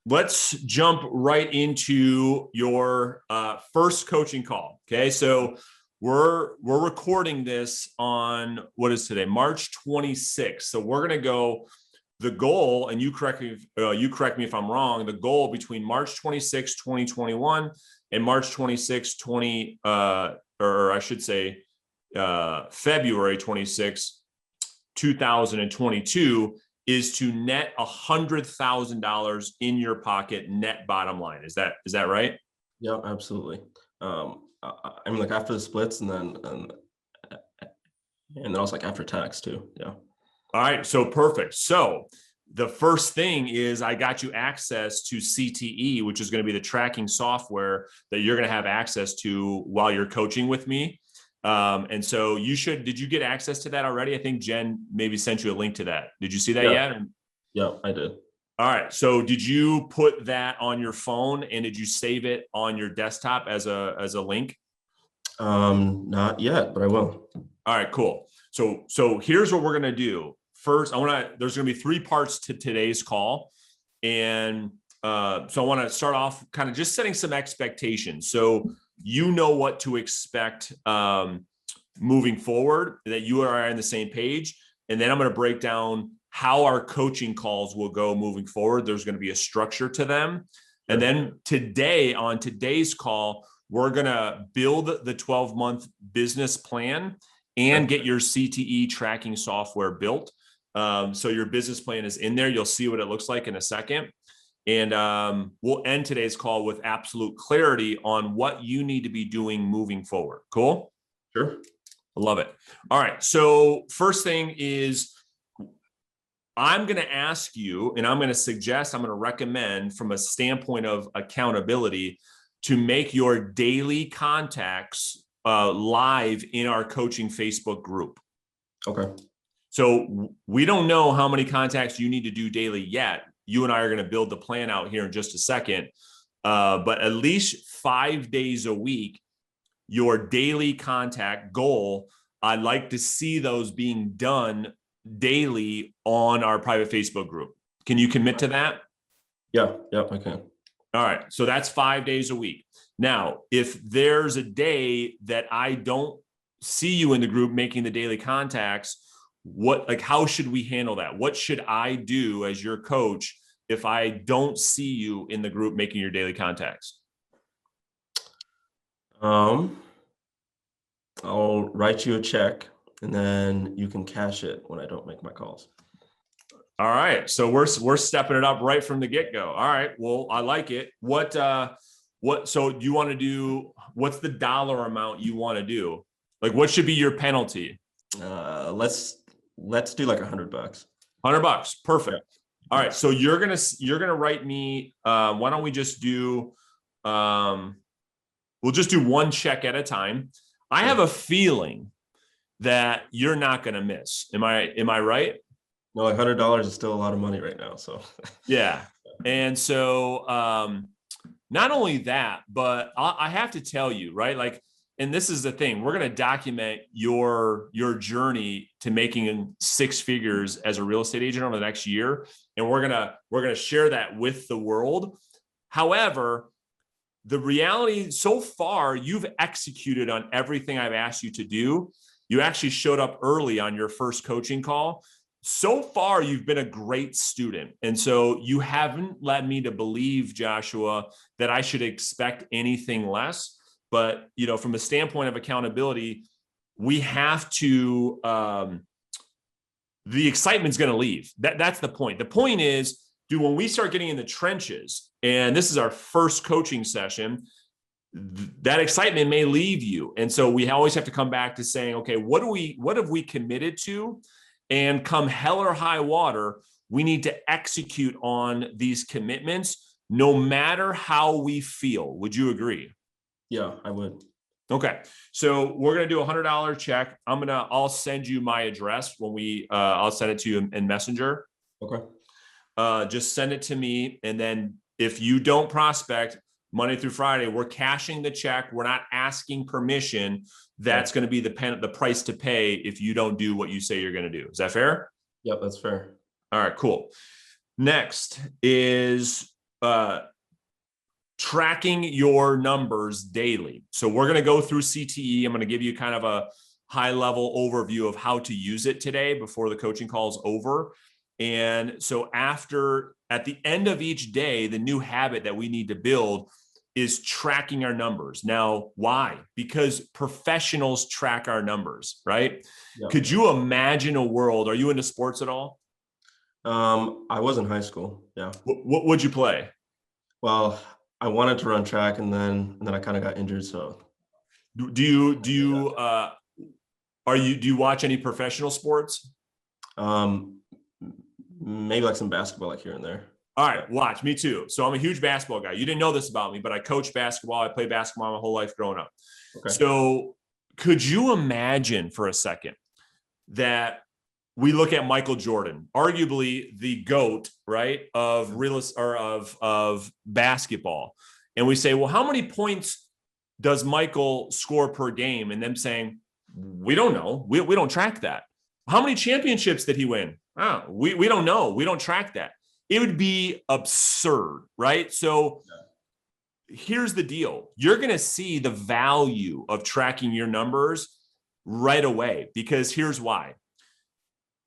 let's jump right into your first coaching call. Okay, so we're recording this on, what is today, March 26th. So we're gonna go, the goal, and you correct me if I'm wrong, the goal between March 26, 2021 and March 26, or I should say February 26, 2022, is to net $100,000 in your pocket net bottom line. Is that right? Yeah, absolutely. I mean, like after the splits, and then also like after tax too. Yeah. All right, so perfect. So the first thing is I got you access to CTE, which is going to be the tracking software that you're going to have access to while you're coaching with me. And so did you get access to that already? I think Jen maybe sent you a link to that. Did you see that yet? Yeah, I did. All right. So did you put that on your phone and did you save it on your desktop as a link? Not yet, but I will. All right, cool. So here's what we're going to do. First, there's going to be 3 parts to today's call. And so I want to start off kind of just setting some expectations. So you know what to expect moving forward, that you and I are on the same page. And then I'm going to break down how our coaching calls will go moving forward. There's going to be a structure to them. And then on today's call, we're going to build the 12-month business plan and get your CTE tracking software built. So your business plan is in there. You'll see what it looks like in a second. And we'll end today's call with absolute clarity on what you need to be doing moving forward. Cool? Sure. I love it. All right. So first thing is, I'm going to ask you, and I'm going to recommend from a standpoint of accountability, to make your daily contacts live in our coaching Facebook group. Okay. So we don't know how many contacts you need to do daily yet. You and I are going to build the plan out here in just a second. But at least 5 days a week, your daily contact goal, I'd like to see those being done daily on our private Facebook group. Can you commit to that? Yeah, I can. All right. So that's 5 days a week. Now, if there's a day that I don't see you in the group making the daily contacts, how should we handle that? What should I do as your coach if I don't see you in the group making your daily contacts? I'll write you a check and then you can cash it when I don't make my calls. All right. So we're stepping it up right from the get-go. All right. Well, I like it. So do you want to do, what's the dollar amount you want to do? Like, what should be your penalty? Let's do like $100. $100. Perfect. All right. So you're going to write me, why don't we just do, we'll just do one check at a time. I have a feeling that you're not going to miss. Am I right? No, like $100 is still a lot of money right now. So yeah. And so, not only that, but I have to tell you, right? Like, and this is the thing, we're going to document your journey to making 6 figures as a real estate agent over the next year. And we're going to share that with the world. However, the reality, so far, you've executed on everything I've asked you to do. You actually showed up early on your first coaching call. So far, you've been a great student. And so you haven't led me to believe, Joshua, that I should expect anything less. But, from a standpoint of accountability, we have to, the excitement's going to leave. That's the point. The point is, when we start getting in the trenches, and this is our first coaching session, that excitement may leave you. And so we always have to come back to saying, okay, what have we committed to? And come hell or high water, we need to execute on these commitments, no matter how we feel. Would you agree? Yeah, I would. Okay. So we're going to do $100 check. I'll send you my address when I'll send it to you in Messenger. Okay. Just send it to me. And then if you don't prospect Monday through Friday, we're cashing the check. We're not asking permission. That's going to be the price to pay if you don't do what you say you're going to do. Is that fair? Yep, that's fair. All right, cool. Next is tracking your numbers daily. So we're going to go through CTE. I'm going to give you kind of a high level overview of how to use it today before the coaching call is over. And so at the end of each day, the new habit that we need to build is tracking our numbers. Now, why? Because professionals track our numbers, right? Yeah. Could you imagine a world? Are you into sports at all? I was in high school. Yeah. What would you play? Well, I wanted to run track and then I kind of got injured. So Do you watch any professional sports? Maybe like some basketball, like here and there. All right, watch me too. So I'm a huge basketball guy. You didn't know this about me, but I coach basketball. I played basketball my whole life growing up. Okay. So could you imagine for a second that we look at Michael Jordan, arguably the GOAT, right, of basketball, and we say, well, how many points does Michael score per game? And them saying, we don't know. We don't track that. How many championships did he win? We don't know. We don't track that. It would be absurd, right? So here's the deal. You're going to see the value of tracking your numbers right away, because here's why.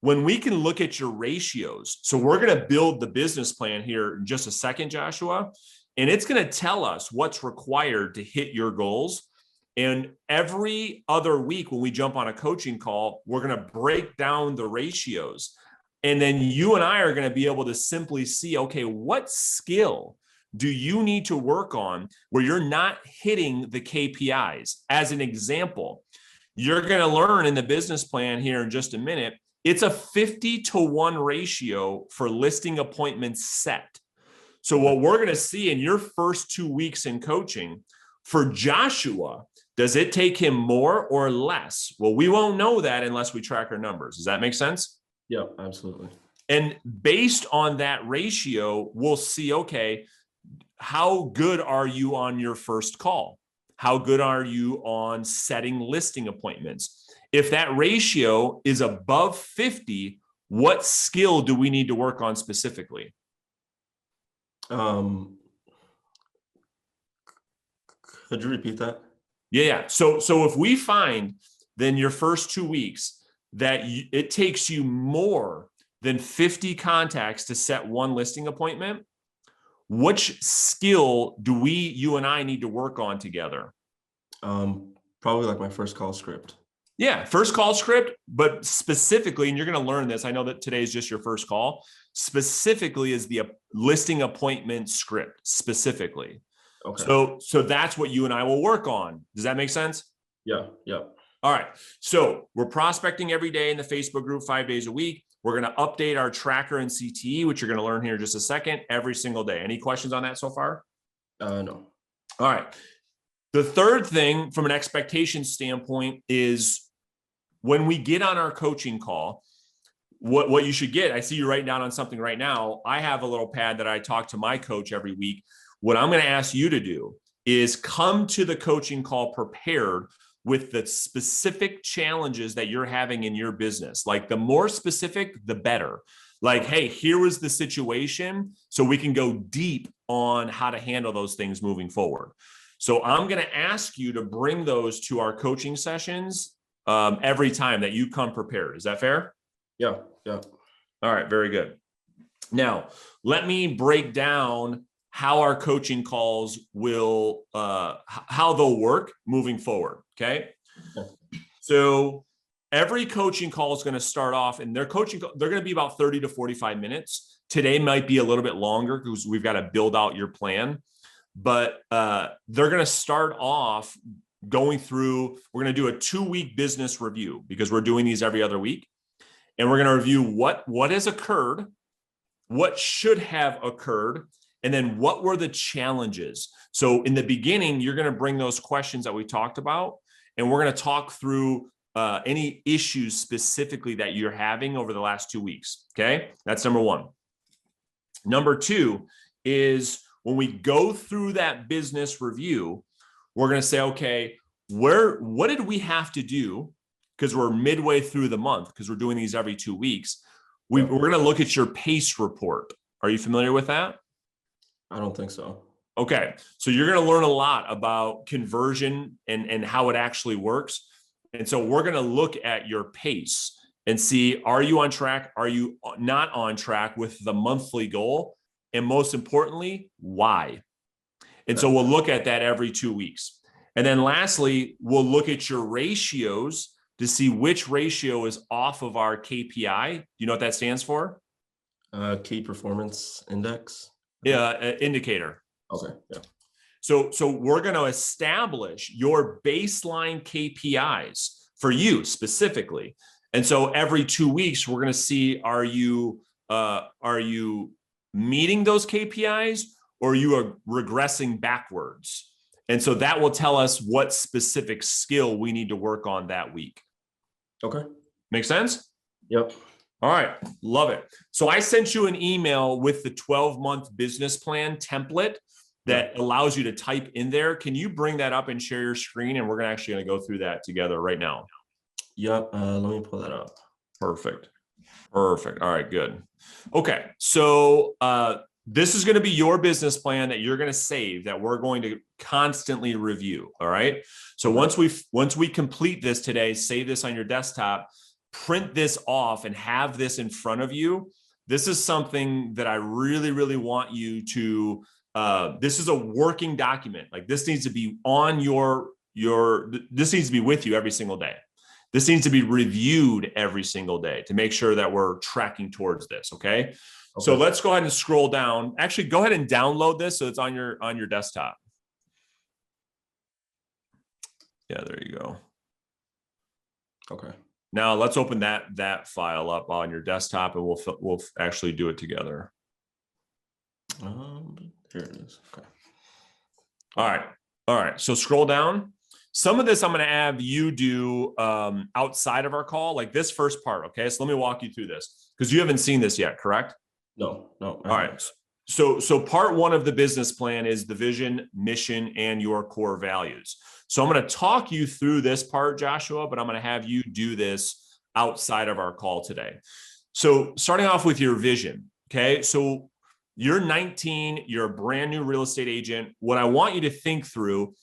When we can look at your ratios, so we're going to build the business plan here in just a second, Joshua, and it's going to tell us what's required to hit your goals. And every other week when we jump on a coaching call, we're going to break down the ratios. And then you and I are going to be able to simply see, okay, what skill do you need to work on where you're not hitting the KPIs? As an example, you're going to learn in the business plan here in just a minute, it's a 50-to-1 ratio for listing appointments set. So what we're going to see in your first 2 weeks in coaching, for Joshua, does it take him more or less? Well, we won't know that unless we track our numbers. Does that make sense? Yeah, absolutely. And based on that ratio, we'll see, okay, how good are you on your first call? How good are you on setting listing appointments? If that ratio is above 50, what skill do we need to work on specifically? Could you repeat that? Yeah. So if we find then your first 2 weeks that it takes you more than 50 contacts to set one listing appointment, which skill do you and I need to work on together? Probably like my first call script. Yeah, first call script, but specifically, and you're going to learn this. I know that today is just your first call. Specifically is the listing appointment script specifically. Okay. So that's what you and I will work on. Does that make sense? Yeah. All right. So we're prospecting every day in the Facebook group 5 days a week. We're going to update our tracker and CTE, which you're going to learn here in just a second, every single day. Any questions on that so far? No. All right. The third thing from an expectation standpoint is when we get on our coaching call, what you should get, I see you writing down on something right now. I have a little pad that I talk to my coach every week. What I'm going to ask you to do is come to the coaching call prepared with the specific challenges that you're having in your business. Like the more specific, the better. Like, hey, here was the situation, so we can go deep on how to handle those things moving forward. So I'm going to ask you to bring those to our coaching sessions every time that you come prepared. Is that fair? Yeah. All right, very good. Now, let me break down how our coaching calls will, how they'll work moving forward. Okay. So every coaching call is going to start off, and they're going to be about 30 to 45 minutes. Today might be a little bit longer because we've got to build out your plan, but they're going to start off going through, we're going to do a 2-week business review because we're doing these every other week. And we're going to review what has occurred, what should have occurred, and then what were the challenges. So in the beginning, you're going to bring those questions that we talked about, and we're going to talk through any issues specifically that you're having over the last 2 weeks. Okay, that's number one. Number two is when we go through that business review, we're going to say, okay, what did we have to do? Because we're midway through the month, because we're doing these every 2 weeks. We're going to look at your PACE report. Are you familiar with that? I don't think so. Okay, so you're going to learn a lot about conversion and how it actually works. And so we're going to look at your pace and see, are you on track? Are you not on track with the monthly goal? And most importantly, why? And so we'll look at that every 2 weeks. And then lastly, we'll look at your ratios to see which ratio is off of our KPI. You know what that stands for? Key performance index. Yeah, indicator. Okay. Yeah. So we're going to establish your baseline KPIs for you specifically. And so every 2 weeks, we're going to see, are you meeting those KPIs, or you are regressing backwards? And so that will tell us what specific skill we need to work on that week. Okay. Make sense? Yep. All right. Love it. So I sent you an email with the 12-month business plan template that allows you to type in there. Can you bring that up and share your screen? And we're actually going to go through that together right now. Yep. Let me pull that up. Perfect. Perfect. All right, good. Okay. So this is going to be your business plan that you're going to save, that we're going to constantly review. All right. So once we complete this today, save this on your desktop, print this off and have this in front of you. This is something that I really, really want you to, this is a working document. Like, this needs to be on this needs to be with you every single day. This needs to be reviewed every single day to make sure that we're tracking towards this. Okay. So let's go ahead and scroll down. Actually, go ahead and download this so it's on your desktop. Yeah, there you go. Okay. Now let's open that file up on your desktop, and we'll actually do it together. Here it is. Okay. All right. So scroll down. Some of this I'm going to have you do outside of our call, like this first part. Okay. So let me walk you through this, because you haven't seen this yet, correct? No. All right. So part one of the business plan is the vision, mission, and your core values. So I'm going to talk you through this part, Joshua, but I'm going to have you do this outside of our call today. So starting off with your vision. Okay. So you're 19, you're a brand new real estate agent. What I want you to think through,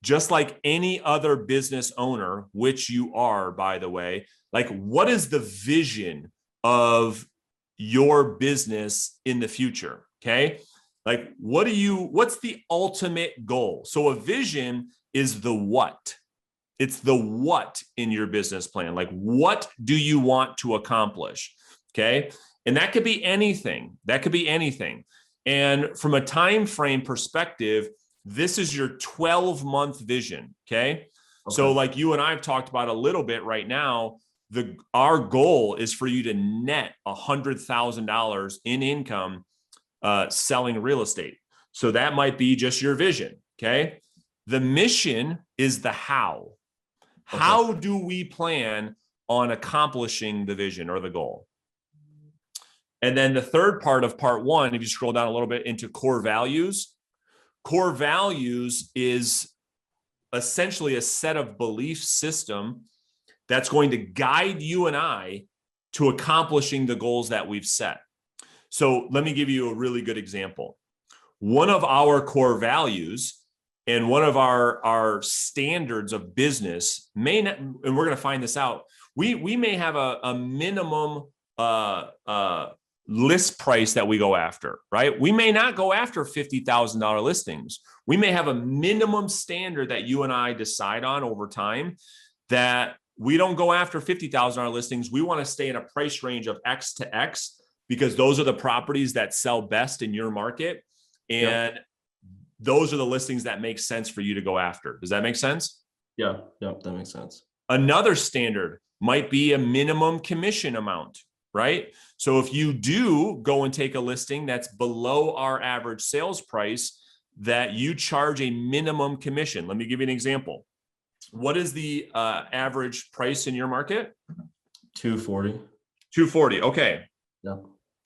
just like any other business owner, which you are, by the way, like, what is the vision of your business in the future? Okay. Like, what's the ultimate goal? So a vision is the what. It's the what in your business plan. Like, what do you want to accomplish? Okay. And that could be anything. And from a time frame perspective, this is your 12-month vision. Okay. So like you and I have talked about a little bit right now, our goal is for you to net $100,000 in income selling real estate. So that might be just your vision. Okay. The mission is the how. How do we plan on accomplishing the vision or the goal? And then the third part of part one, if you scroll down a little bit into core values is essentially a set of belief system that's going to guide you and I to accomplishing the goals that we've set. So let me give you a really good example. One of our core values and one of our standards of business may not, and we're going to find this out, we may have a minimum list price that we go after, right? We may not go after $50,000 listings. We may have a minimum standard that you and I decide on over time, that we don't go after $50,000 listings. We want to stay in a price range of X to X, because those are the properties that sell best in your market. And those are the listings that make sense for you to go after. Does that make sense? Yeah, that makes sense. Another standard might be a minimum commission amount, right? So if you do go and take a listing that's below our average sales price, that you charge a minimum commission. Let me give you an example. What is the average price in your market? $240. Okay. Yeah.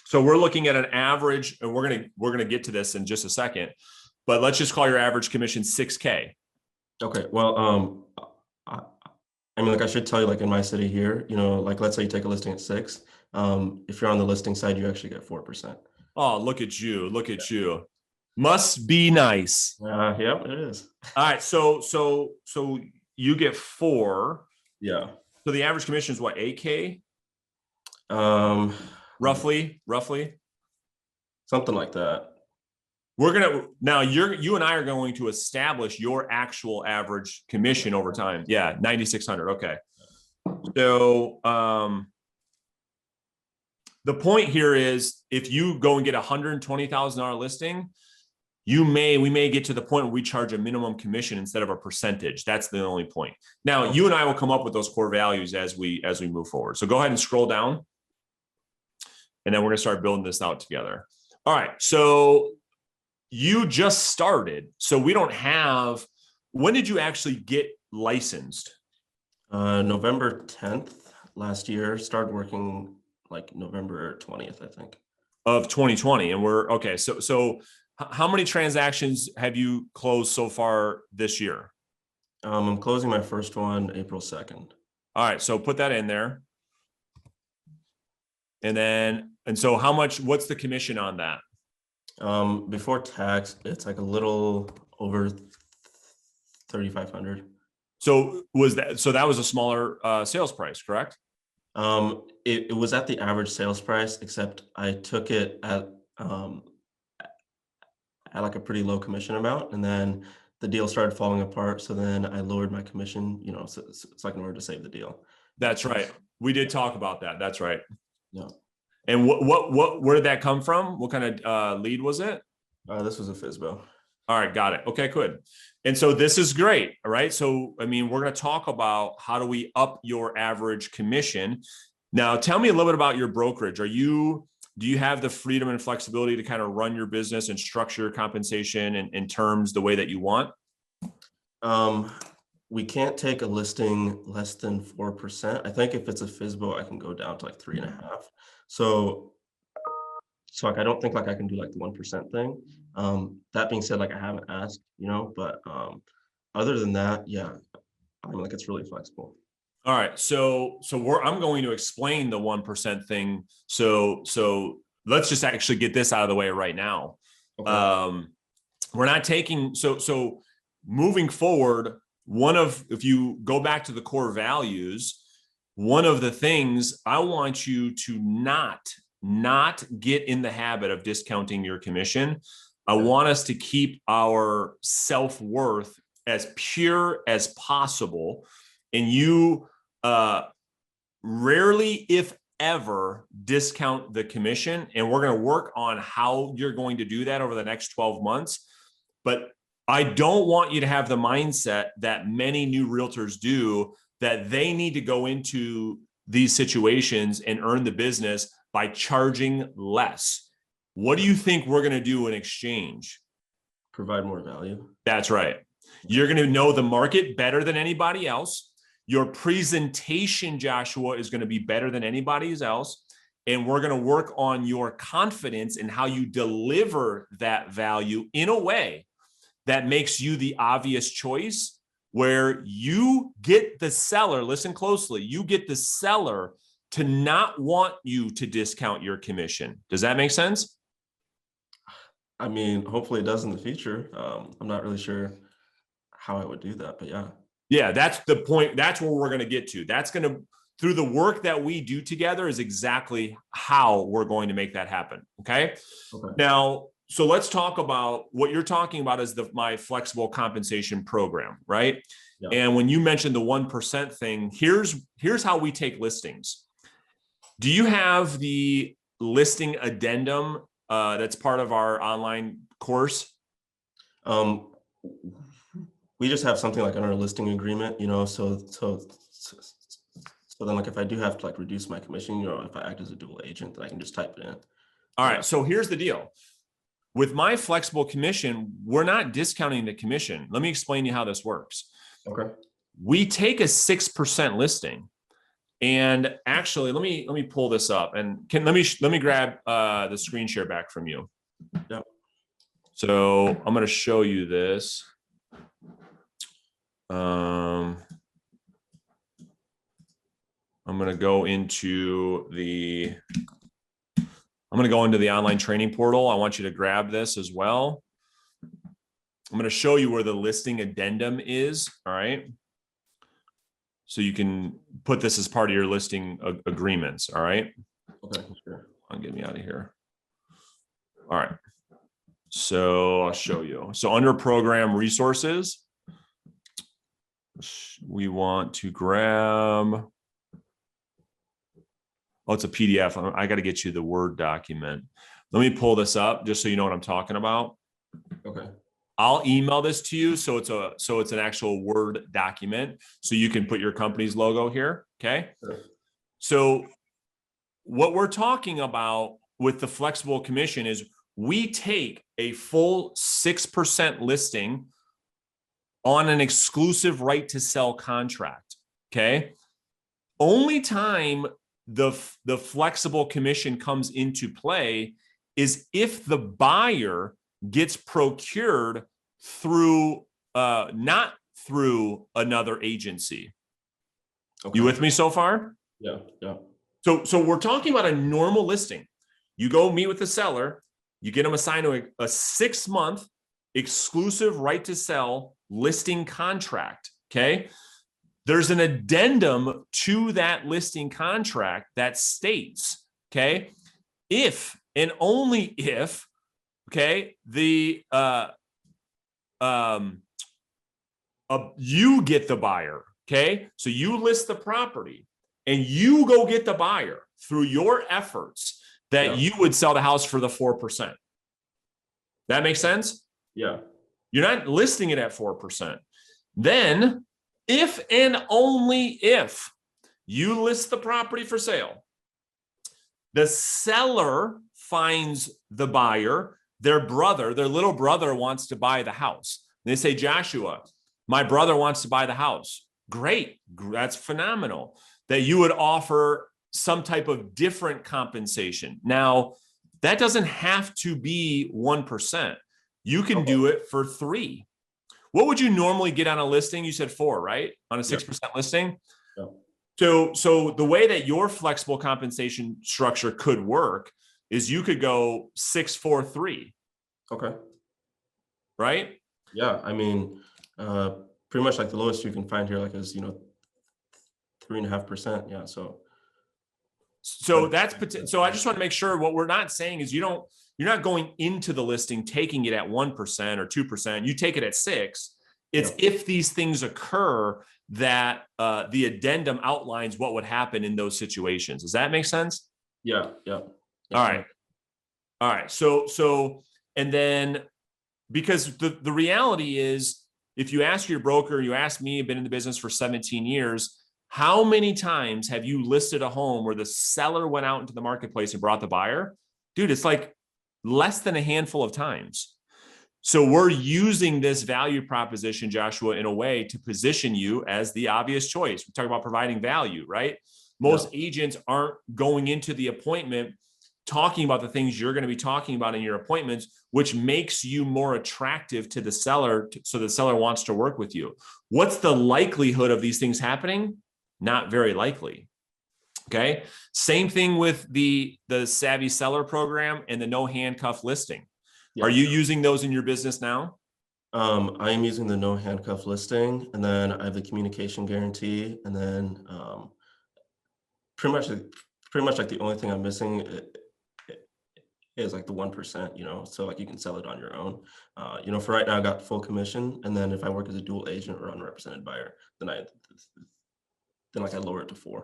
So we're looking at an average, and we're gonna get to this in just a second, but let's just call your average commission $6K. Okay. Well, I mean, like, I should tell you, like, in my city here, you know, like, let's say you take a listing at 6. If you're on the listing side, you actually get 4%. Oh, look at you. Look at you. Must be nice. Yep, it is. All right. So you get 4. Yeah. So the average commission is what, 8K? Um, Roughly. something like that. Now you and I are going to establish your actual average commission over time. Yeah, 9,600. Okay. So the point here is if you go and get $120,000 listing, we may get to the point where we charge a minimum commission instead of a percentage. That's the only point. Now, you and I will come up with those core values as we move forward. So go ahead and scroll down, and then we're going to start building this out together. All right. So you just started. So we don't have, when did you actually get licensed? November 10th last year. Started working like November 20th, I think. Of 2020. And we're okay. So how many transactions have you closed so far this year? I'm closing my first one April 2nd. All right. So put that in there. And so how much, what's the commission on that? Before tax, it's like a little over 3,500. So that was a smaller sales price, correct? It was at the average sales price, except I took it at like a pretty low commission amount, and then the deal started falling apart. So then I lowered my commission, so it's like in order to save the deal. That's right. We did talk about that. That's right. Yeah. And where did that come from? What kind of lead was it? This was a FSBO. All right, got it. Okay, good. And so this is great. All right. So, I mean, we're going to talk about how do we up your average commission. Now, tell me a little bit about your brokerage. Do you have the freedom and flexibility to kind of run your business and structure your compensation and terms the way that you want? We can't take a listing less than 4%. I think if it's a FSBO, I can go down to like 3.5. So like, I don't think like I can do like the 1% thing. That being said, like I haven't asked, but other than that, yeah, I mean, like it's really flexible. All right. So I'm going to explain the 1% thing. So let's just actually get this out of the way right now. Okay. We're not taking, so moving forward, if you go back to the core values, one of the things I want you to not get in the habit of discounting your commission. I want us to keep our self-worth as pure as possible. And you rarely, if ever, discount the commission. And we're going to work on how you're going to do that over the next 12 months. But I don't want you to have the mindset that many new realtors do, that they need to go into these situations and earn the business by charging less. What do you think we're going to do in exchange? Provide more value. That's right. You're going to know the market better than anybody else. Your presentation, Joshua, is going to be better than anybody's else. And we're going to work on your confidence in how you deliver that value in a way that makes you the obvious choice, where you get the seller, listen closely, you get the seller to not want you to discount your commission. Does that make sense? I mean, hopefully it does in the future. I'm not really sure how I would do that, but yeah. Yeah, that's the point. That's where we're going to get to. That's going to, through the work that we do together, is exactly how we're going to make that happen. Okay. Now, so let's talk about what you're talking about is my flexible compensation program, right? Yeah. And when you mentioned the 1% thing, here's how we take listings. Do you have the listing addendum that's part of our online course? We just have something like on our listing agreement, so then like if I do have to like reduce my commission, if I act as a dual agent, then I can just type it in. All right. So here's the deal. With my flexible commission, we're not discounting the commission. Let me explain to you how this works. Okay. We take a 6% listing. And actually, let me pull this up, and let me grab the screen share back from you. Yeah. So I'm going to show you this. I'm going to go into the online training portal. I want you to grab this as well. I'm going to show you where the listing addendum is. All right. So you can put this as part of your listing agreements. All right. Okay, sure. Get me out of here. All right. So I'll show you. So under program resources, we want to grab, oh, it's a PDF. I got to get you the Word document. Let me pull this up just so you know what I'm talking about. Okay. I'll email this to you. So it's an actual Word document. So you can put your company's logo here. Okay. Sure. So what we're talking about with the flexible commission is we take a full 6% listing on an exclusive right to sell contract. Okay. Only time the flexible commission comes into play is if the buyer gets procured through not through another agency. Okay. You with me so far? Yeah. Yeah. So we're talking about a normal listing. You go meet with the seller, you get them assigned to a 6-month exclusive right to sell listing contract. Okay. There's an addendum to that listing contract that states, okay, if and only if, okay, you get the buyer. Okay. So you list the property and you go get the buyer through your efforts that you would sell the house for the 4%. That makes sense? Yeah. You're not listing it at 4%. Then, if and only if you list the property for sale, the seller finds the buyer, their little brother wants to buy the house. They say, Joshua, my brother wants to buy the house. Great. That's phenomenal. That you would offer some type of different compensation. Now, that doesn't have to be 1%. You can do it for 3%. What would you normally get on a listing? You said 4%, right? On a 6% listing. Yeah. So the way that your flexible compensation structure could work is you could go 6, 4, 3. Okay. Right? Yeah. I mean, pretty much like the lowest you can find here, like is, 3.5%. Yeah. So that's, so I just want to make sure what we're not saying is you're not going into the listing, taking it at 1% or 2%. You take it at 6%. It's if these things occur that the addendum outlines what would happen in those situations. Does that make sense? Yeah. Yeah. All right. So, and then because the reality is, if you ask your broker, you ask me, I've been in the business for 17 years. How many times have you listed a home where the seller went out into the marketplace and brought the buyer? Dude, it's like less than a handful of times. So we're using this value proposition, Joshua, in a way to position you as the obvious choice. We talk about providing value, right? Most agents aren't going into the appointment talking about the things you're going to be talking about in your appointments, which makes you more attractive to the seller. So the seller wants to work with you. What's the likelihood of these things happening? Not very likely. Okay. Same thing with the Savvy Seller program and the no handcuff listing. Are you using those in your business now? I am using the no handcuff listing, and then I have the communication guarantee, and then pretty much like the only thing I'm missing is like the 1%, so like you can sell it on your own. For right now I got full commission, and then if I work as a dual agent or unrepresented buyer, then I lower it to 4%.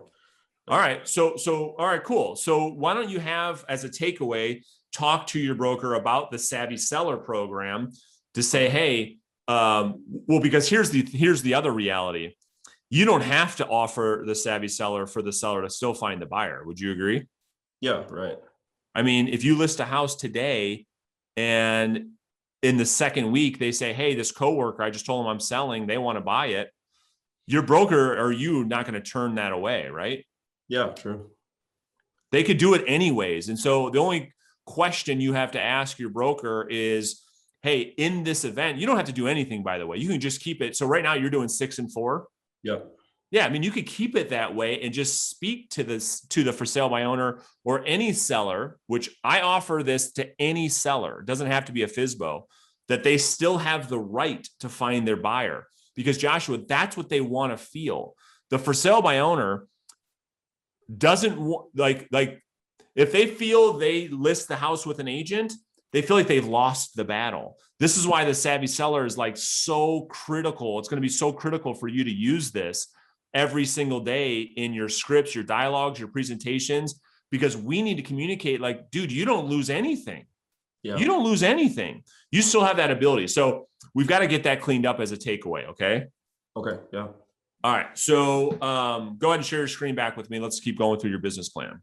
All right. So all right, cool. So why don't you have, as a takeaway, talk to your broker about the Savvy Seller program to say, hey, because here's the other reality. You don't have to offer the Savvy Seller for the seller to still find the buyer. Would you agree? Yeah, right. I mean, if you list a house today and in the second week, they say, hey, this coworker, I just told them I'm selling, they want to buy it. Your broker, are you not going to turn that away, right? Yeah, true. They could do it anyways. And so the only question you have to ask your broker is, hey, in this event, you don't have to do anything, by the way. You can just keep it. So right now you're doing 6 and 4. Yeah. Yeah. I mean, you could keep it that way and just speak to the for sale by owner or any seller, which I offer this to any seller. It doesn't have to be a FSBO that they still have the right to find their buyer. Because Joshua, that's what they want to feel. The for sale by owner doesn't like if they feel they list the house with an agent, they feel like they've lost the battle. This is why the savvy seller is like so critical. It's going to be so critical for you to use this every single day in your scripts, your dialogues, your presentations, because we need to communicate like, dude, you don't lose anything. Yeah. You don't lose anything. You still have that ability. So we've got to get that cleaned up as a takeaway. Okay. Okay. Yeah. All right. So go ahead and share your screen back with me. Let's keep going through your business plan.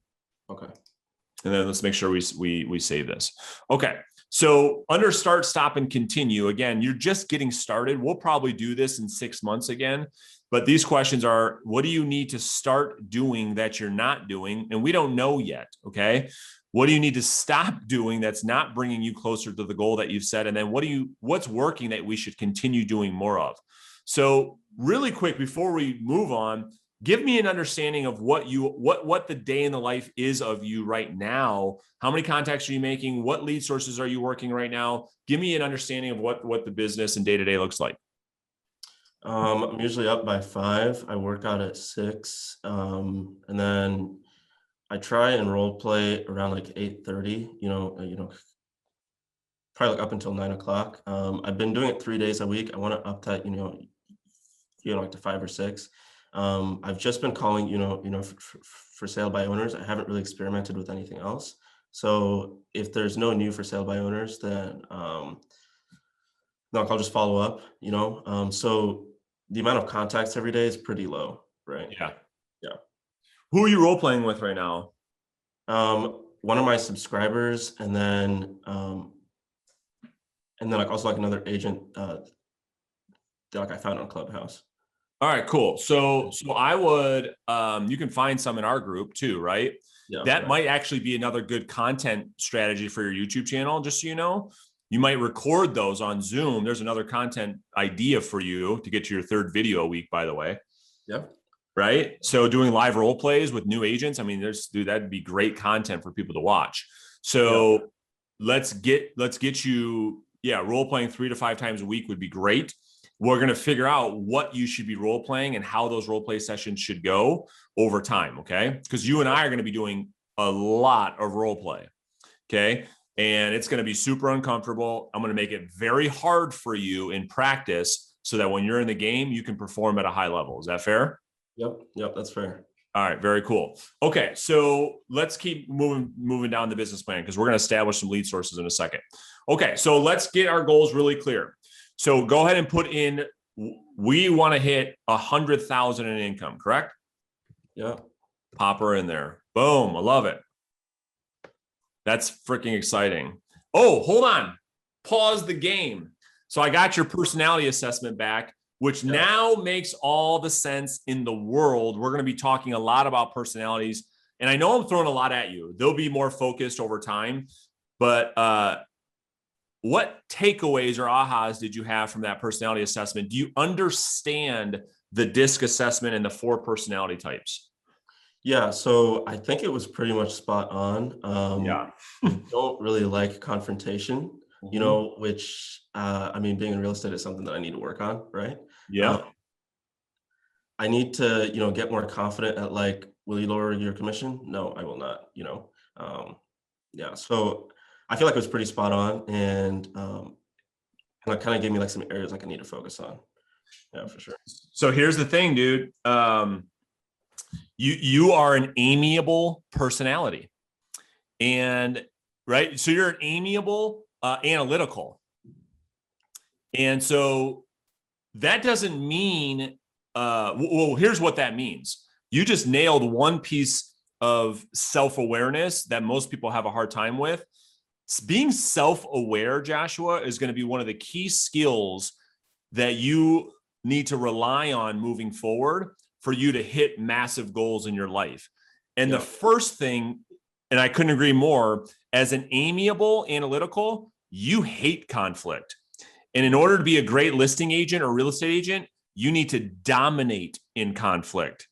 Okay. And then let's make sure we save this. Okay. So under start, stop, and continue. Again, you're just getting started. We'll probably do this in 6 months again. But these questions are, what do you need to start doing that you're not doing? And we don't know yet. Okay. What do you need to stop doing that's not bringing you closer to the goal that you've set? And then what's working that we should continue doing more of? So really quick, before we move on, give me an understanding of what the day in the life is of you right now. How many contacts are you making? What lead sources are you working right now? Give me an understanding of what the business and day-to-day looks like. I'm usually up by 5. I work out at 6. And then I try and role play around like 8:30, probably like up until 9 o'clock. I've been doing it 3 days a week. I want to up that, like to 5 or 6. I've just been calling, for sale by owners. I haven't really experimented with anything else. So if there's no new for sale by owners, then I'll just follow up, so the amount of contacts every day is pretty low, right? Yeah. Yeah. Who are you role playing with right now? One of my subscribers, and then like also like another agent that like I found on Clubhouse. All right, cool. So I would, you can find some in our group too, right? Yeah. That right. might actually be another good content strategy for your YouTube channel. Just so you know, you might record those on Zoom. There's another content idea for you to get to your 3rd video a week, by the way. Yep. Right. So doing live role plays with new agents. I mean, that'd be great content for people to watch. So let's get you, role playing 3 to 5 times a week would be great. We're going to figure out what you should be role playing and how those role play sessions should go over time. Okay. Because you and I are going to be doing a lot of role play. Okay. And it's going to be super uncomfortable. I'm going to make it very hard for you in practice so that when you're in the game, you can perform at a high level. Is that fair? Yep. That's fair. All right. Very cool. Okay. So let's keep moving down the business plan because we're going to establish some lead sources in a second. Okay. So let's get our goals really clear. So go ahead and put in, we want to hit 100,000 in income, correct? Yeah. Pop her in there. Boom. I love it. That's freaking exciting. Oh, hold on. Pause the game. So I got your personality assessment back, which now makes all the sense in the world. We're going to be talking a lot about personalities. And I know I'm throwing a lot at you. They'll be more focused over time. But what takeaways or ahas did you have from that personality assessment? Do you understand the DISC assessment and the 4 personality types? Yeah, so I think it was pretty much spot on. I don't really like confrontation, which, being in real estate is something that I need to work on, right? Yeah. I need to, get more confident at like, will you lower your commission? No, I will not, So I feel like it was pretty spot on, and it kind of gave me like some areas like I need to focus on. Yeah, for sure. So here's the thing, dude. You are an amiable personality, and right. So you're an amiable, analytical, and so that doesn't mean. Well, here's what that means. You just nailed one piece of self-awareness that most people have a hard time with. Being self-aware, Joshua, is going to be one of the key skills that you need to rely on moving forward for you to hit massive goals in your life. And the first thing, and I couldn't agree more, as an amiable analytical, you hate conflict. And in order to be a great listing agent or real estate agent, you need to dominate in conflict,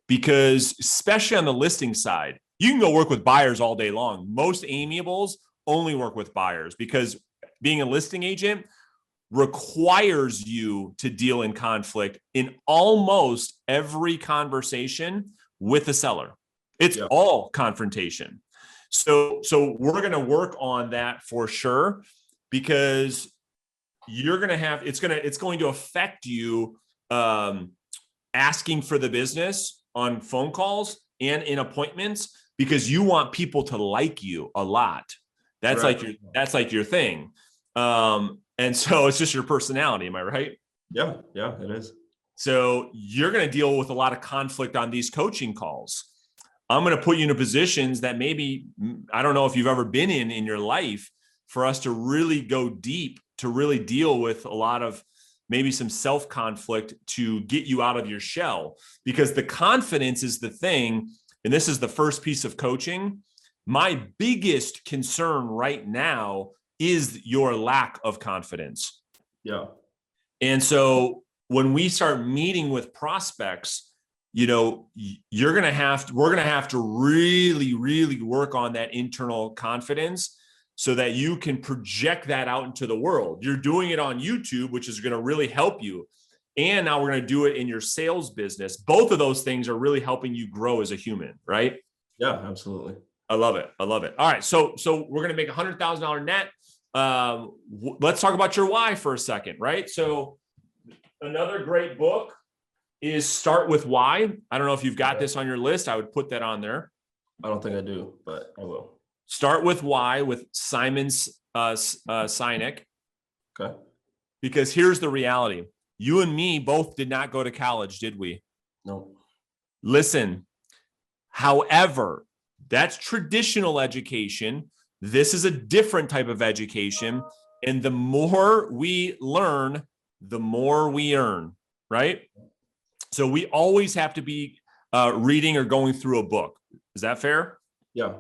because especially on the listing side, you can go work with buyers all day long. Most amiables only work with buyers because being a listing agent, requires you to deal in conflict in almost every conversation with the seller. It's all confrontation. So we're going to work on that for sure, because you're going to have, it's going to affect you asking for the business on phone calls and in appointments, because you want people to like you a lot. That's like your thing. And so it's just your personality. Am I right? Yeah, it is. So you're going to deal with a lot of conflict on these coaching calls. I'm going to put you in positions that maybe, I don't know if you've ever been in your life, for us to really go deep, to really deal with a lot of maybe some self-conflict to get you out of your shell, because the confidence is the thing. And this is the first piece of coaching. My biggest concern right now is your lack of confidence. Yeah. And so when we start meeting with prospects, we're going to have to really, really work on that internal confidence so that you can project that out into the world. You're doing it on YouTube, which is going to really help you. And now we're going to do it in your sales business. Both of those things are really helping you grow as a human, right? Yeah, absolutely. I love it. All right. So we're going to make $100,000 net. Let's talk about your why for a second, right? So another great book is Start With Why. I don't know if you've got this on your list. I would put that on there. I don't think I do, but I will. Start With Why with Simon Sinek. Okay. Because here's the reality. You and me both did not go to college, did we? No. Listen, however, that's traditional education. This is a different type of education. And the more we learn, the more we earn, right? So we always have to be reading or going through a book. Is that fair? Yeah.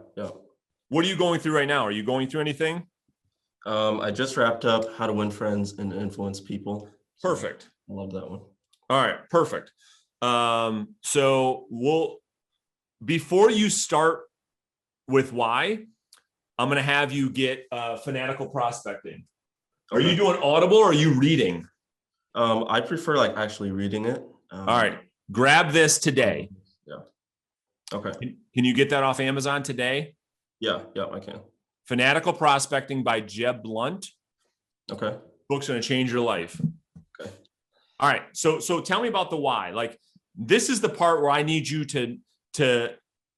What are you going through right now? Are you going through anything? I just wrapped up How to Win Friends and Influence People. Perfect. I love that one. All right, perfect. So before you start with why, I'm going to have you get fanatical prospecting. Are you doing Audible or are you reading? I prefer actually reading it. All right, grab this today. Yeah. Okay. Can you get that off Amazon today? Yeah, I can. Fanatical Prospecting by Jeb Blunt. Okay. Book's going to change your life. Okay. All right. So tell me about the why. This is the part where I need you to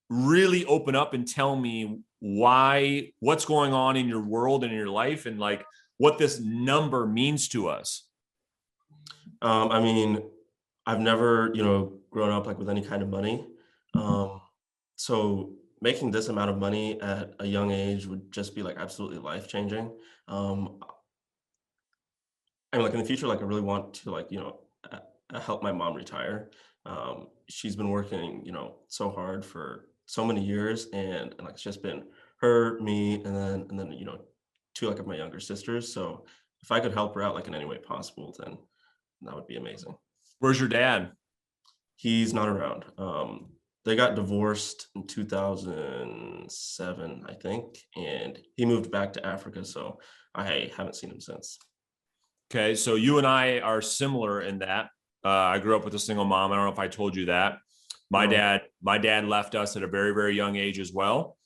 really open up and tell me what's going on in your world and in your life, and what this number means to us. I mean, I've never, grown up with any kind of money. So making this amount of money at a young age would just be absolutely life-changing. And in the future, I really want to help my mom retire. She's been working, so hard for so many years, and it's just been her, me, and then two of my younger sisters. So if I could help her out in any way possible, then that would be amazing. Where's your dad? He's not around. They got divorced in 2007, I think, and he moved back to Africa. So I haven't seen him since. Okay, so you and I are similar in that. I grew up with a single mom. I don't know if I told you that. My dad left us at a very, very young age as well.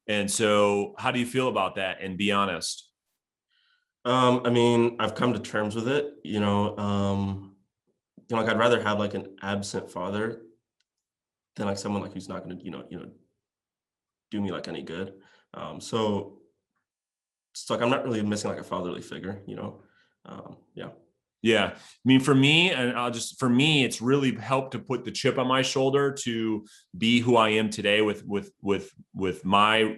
And so how do you feel about that? And be honest. I mean, I've come to terms with it, I'd rather have an absent father than someone who's not going to, do me any good. So it's I'm not really missing a fatherly figure, yeah. Yeah. I mean, for me, it's really helped to put the chip on my shoulder to be who I am today with my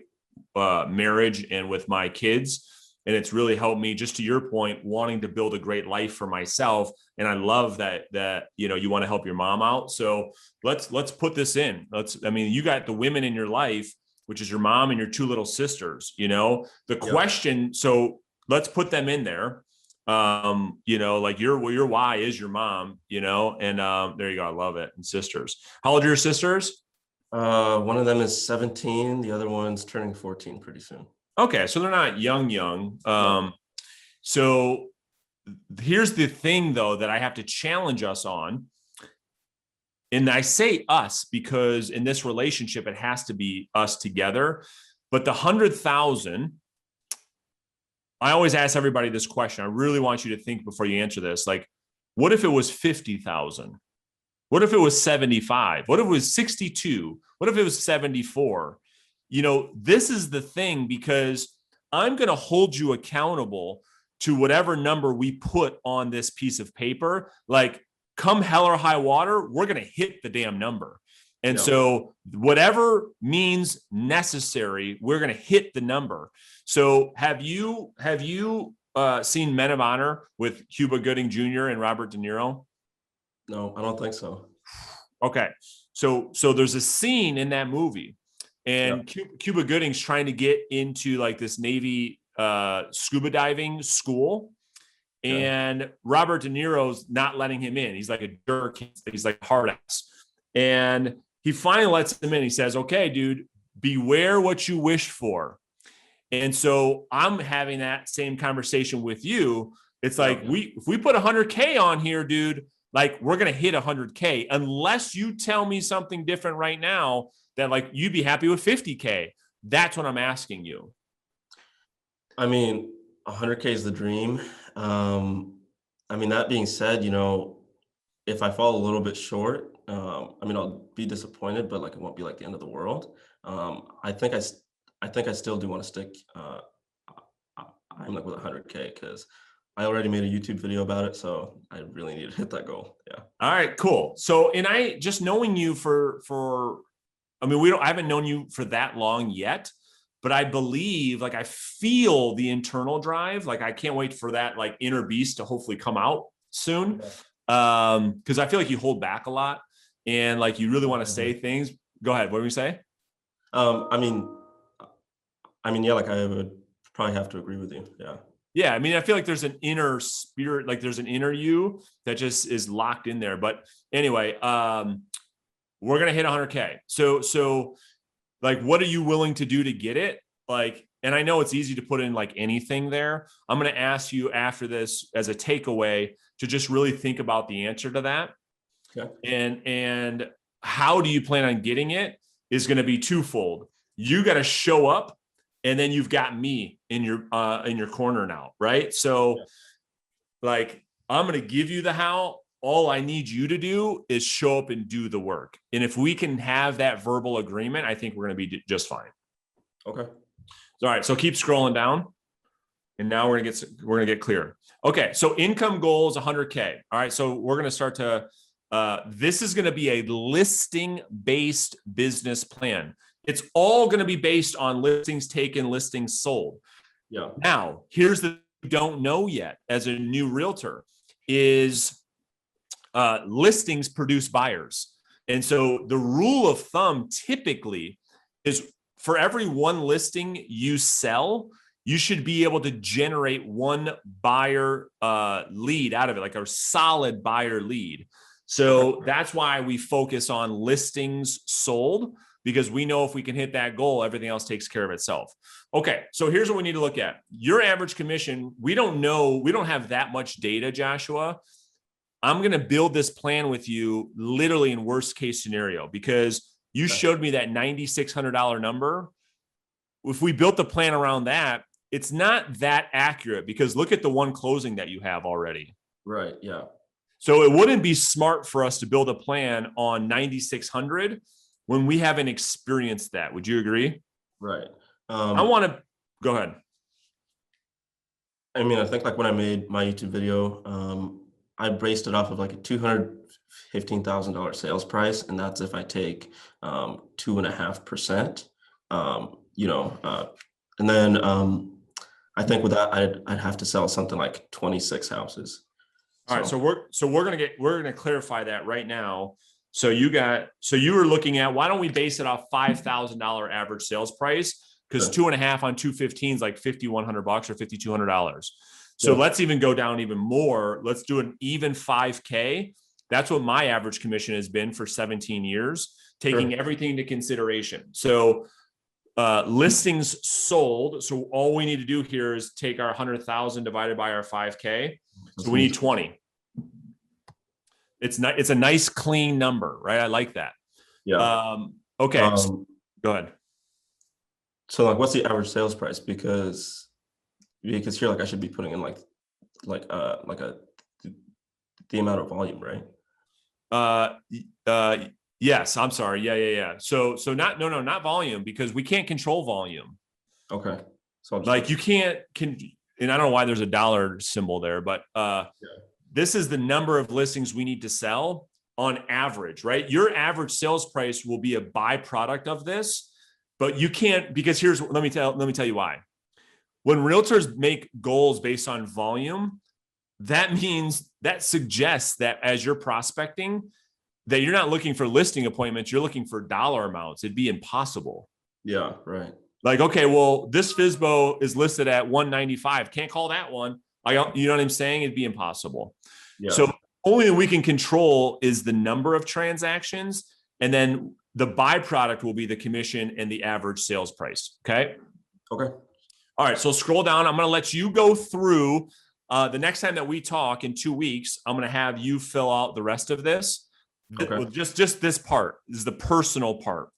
marriage and with my kids. And it's really helped me, just to your point, wanting to build a great life for myself. And I love that you want to help your mom out. So let's put this in. You got the women in your life, which is your mom and your two little sisters, the question. So let's put them in there. Your why is your mom, and there you go. I love it. And sisters. How old are your sisters? One of them is 17. The other one's turning 14 pretty soon. Okay. So they're not young. So here's the thing though, that I have to challenge us on. And I say us because in this relationship, it has to be us together. But the 100,000, I always ask everybody this question. I really want you to think before you answer this. Like, what if it was 50,000? What if it was 75? What if it was 62? What if it was 74? You know, this is the thing, because I'm going to hold you accountable to whatever number we put on this piece of paper. Like, come hell or high water, we're going to hit the damn number. And so whatever means necessary, we're going to hit the number. So have you seen Men of Honor with Cuba Gooding Jr. and Robert De Niro? No, I don't think so. Okay. So there's a scene in that movie, and Cuba Gooding's trying to get into like this Navy scuba diving school. And Robert De Niro's not letting him in. He's like a jerk. He's like hard ass. And he finally lets him in. He says, okay, dude, beware what you wish for. And so I'm having that same conversation with you. It's like, if we put 100K on here, dude, like we're going to hit 100K unless you tell me something different right now that like you'd be happy with 50K. That's what I'm asking you. I mean, 100K is the dream. I mean, that being said, you know, if I fall a little bit short, I mean, I'll be disappointed, but like it won't be like the end of the world. I think I still do want to stick. I'm like with 100K because I already made a YouTube video about it, so I really need to hit that goal. Yeah. All right, cool. So, and I just knowing you I mean, I haven't known you for that long yet, but I believe, like, I feel the internal drive. Like, I can't wait for that, like, inner beast to hopefully come out soon. Because I feel like you hold back a lot and like you really want to say things. Go ahead. What do we say? I mean, yeah, like I would probably have to agree with you. Yeah. Yeah. I mean, I feel like there's an inner spirit, like there's an inner you that just is locked in there. But anyway, we're going to hit 100K. So like, what are you willing to do to get it? Like, and I know it's easy to put in like anything there. I'm going to ask you after this as a takeaway to just really think about the answer to that. Okay. And how do you plan on getting it is going to be twofold. You got to show up, and then you've got me in your corner now, right? So like, I'm going to give you the how. All I need you to do is show up and do the work. And if we can have that verbal agreement, I think we're going to be just fine. Okay. All right. So keep scrolling down. And now we're going to get clear. Okay. So income goal is 100K. All right. So we're going to start to, this is going to be a listing based business plan. It's all going to be based on listings taken, listings sold. Yeah. Now, here's the you don't know yet as a new realtor is listings produce buyers. And so the rule of thumb typically is for every one listing you sell, you should be able to generate one buyer lead out of it, like a solid buyer lead. So that's why we focus on listings sold, because we know if we can hit that goal, everything else takes care of itself. Okay, so here's what we need to look at. Your average commission, we don't know, we don't have that much data, Joshua. I'm going to build this plan with you literally in worst case scenario, because you showed me that $9,600 number. If we built the plan around that, it's not that accurate, because look at the one closing that you have already. Right. Yeah. So it wouldn't be smart for us to build a plan on 9,600 when we haven't experienced that. Would you agree? Right. I want to go ahead. I mean, I think like when I made my YouTube video, I based it off of like a $215,000 sales price. And that's if I take 2.5%, you know, and then I think with that, I'd have to sell something like 26 houses. All right. So we're going to clarify that right now. So you were looking at, why don't we base it off $5,000 average sales price? Because 2.5 on 215 is like $5,100 or $5,200. So let's even go down even more. Let's do an even 5K. That's what my average commission has been for 17 years, taking everything into consideration. So listings sold. So all we need to do here is take our 100,000 divided by our 5K. So we need 20. It's not, it's a nice clean number, right? I like that. Yeah. Okay. So go ahead. So like, what's the average sales price? Because here, like, I should be putting in like the amount of volume, right? Yes, I'm sorry. Yeah. So not volume, because we can't control volume. Okay. So like you can't, and I don't know why there's a dollar symbol there, but this is the number of listings we need to sell on average, right? Your average sales price will be a byproduct of this, but you can't, because let me tell you why. When realtors make goals based on volume, that suggests that as you're prospecting, that you're not looking for listing appointments, you're looking for dollar amounts. It'd be impossible. Yeah, right. Like, okay, well, this FSBO is listed at 195. Can't call that one. You know what I'm saying? It'd be impossible. Yeah. So only thing we can control is the number of transactions, and then the byproduct will be the commission and the average sales price. Okay. Okay. All right. So scroll down. I'm going to let you go through the next time that we talk in 2 weeks. I'm going to have you fill out the rest of this. Okay. Just this part is the personal part.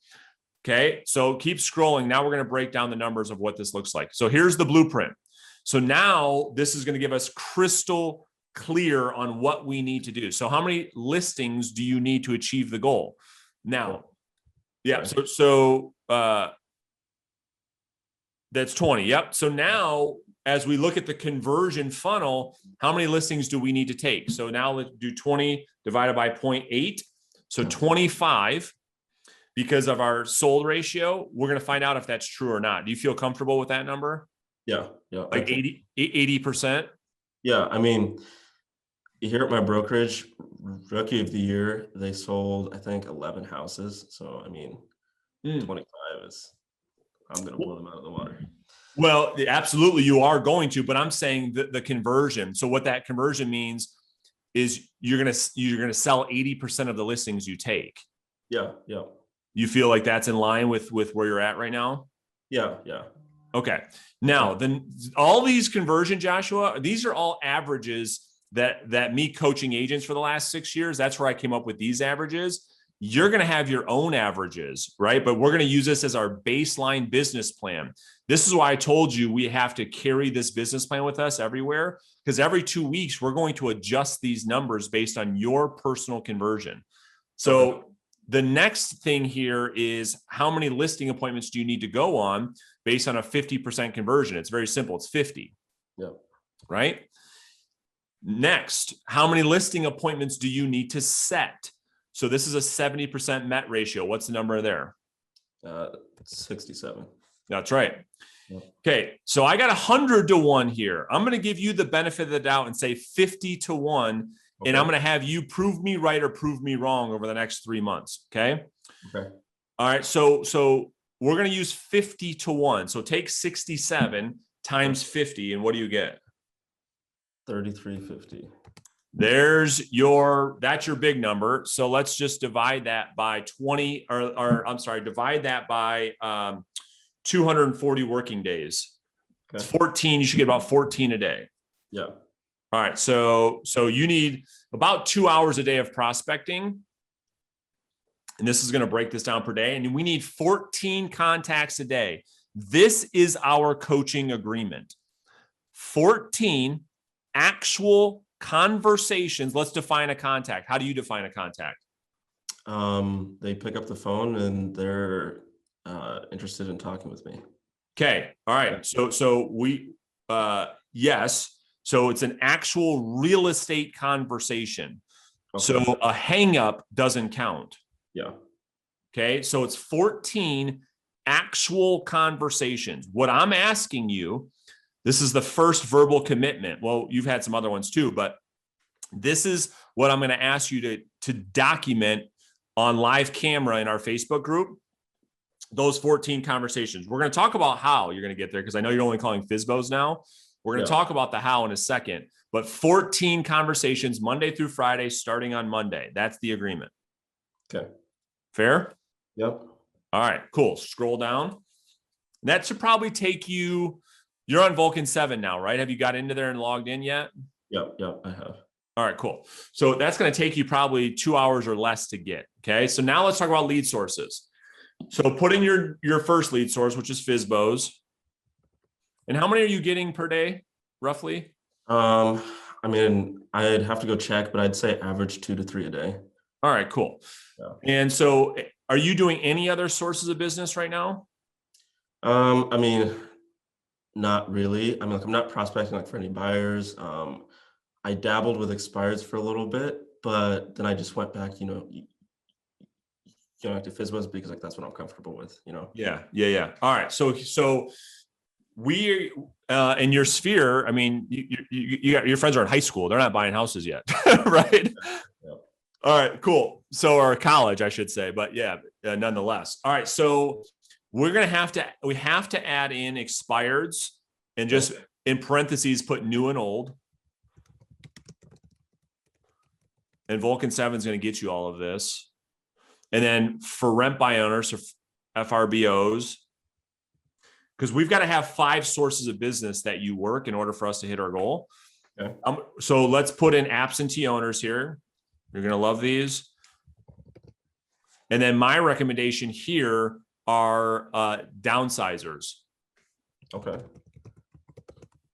Okay. So keep scrolling. Now we're going to break down the numbers of what this looks like. So here's the blueprint. So now this is going to give us crystal clear on what we need to do. So how many listings do you need to achieve the goal? Now, yeah. So that's 20. Yep. So now, as we look at the conversion funnel, how many listings do we need to take? So now let's do 20 divided by 0.8. So 25, because of our sold ratio, we're going to find out if that's true or not. Do you feel comfortable with that number? Yeah. Like 80%? Yeah. I mean, here at my brokerage, rookie of the year, they sold, I think, 11 houses. So, I mean, 25 is, I'm going to blow them out of the water. Well, absolutely, you are going to, but I'm saying the conversion. So what that conversion means is you're going to sell 80% of the listings you take. Yeah. You feel like that's in line with where you're at right now? Yeah. Okay. Now, then all these conversion, Joshua, these are all averages that me coaching agents for the last 6 years, that's where I came up with these averages. You're going to have your own averages, right? But we're going to use this as our baseline business plan. This is why I told you we have to carry this business plan with us everywhere, because every 2 weeks, we're going to adjust these numbers based on your personal conversion. So the next thing here is how many listing appointments do you need to go on based on a 50% conversion? It's very simple. It's 50. Yeah. Right? Next, how many listing appointments do you need to set? So this is a 70% met ratio. What's the number there? 67. That's right. Yeah. Okay. So I got 100 to 1 here. I'm going to give you the benefit of the doubt and say 50 to 1. And I'm going to have you prove me right or prove me wrong over the next 3 months. Okay. Okay. All right. So we're going to use 50 to 1. So take 67 times 50. And what do you get? 3350. That's your big number. So let's just divide that by 20 divide that by 240 working days. Okay. It's 14. You should get about 14 a day. Yeah. All right. So you need about 2 hours a day of prospecting. And this is going to break this down per day. And we need 14 contacts a day. This is our coaching agreement. 14 actual conversations. Let's define a contact. How do you define a contact? They pick up the phone and they're interested in talking with me. Okay. All right. So we, yes. So it's an actual real estate conversation. Okay. So a hang up doesn't count. Yeah. Okay. So it's 14 actual conversations. What I'm asking you, this is the first verbal commitment. Well, you've had some other ones too, but this is what I'm going to ask you to document on live camera in our Facebook group, those 14 conversations. We're going to talk about how you're going to get there, because I know you're only calling FSBOs now. We're going to talk about the how in a second, but 14 conversations Monday through Friday, starting on Monday. That's the agreement. Okay. Fair? Yep. All right, cool. Scroll down. That should probably take you, you're on Vulcan 7 now, right? Have you got into there and logged in yet? Yep, yep, I have. All right, cool. So that's going to take you probably 2 hours or less to get. Okay. So now let's talk about lead sources. So put in your first lead source, which is FSBOs. And how many are you getting per day, roughly? I mean, I'd have to go check, but I'd say average 2 to 3 a day. All right, cool. Yeah. And so are you doing any other sources of business right now? I mean, not really. I mean, like, I'm not prospecting like for any buyers. I dabbled with expireds for a little bit, but then I just went back, back to FSBOs because like that's what I'm comfortable with, Yeah, yeah, yeah. All right. So we in your sphere, I mean, you got your friends are in high school. They're not buying houses yet, right? Yeah. All right, cool. So, or college, I should say, but yeah, nonetheless. All right, so we have to add in expireds and just in parentheses put new and old. And Vulcan 7 is going to get you all of this. And then for rent by owners or FRBOs, because we've got to have 5 sources of business that you work in order for us to hit our goal. Okay. So let's put in absentee owners here. You're going to love these. And then my recommendation here are downsizers. Okay.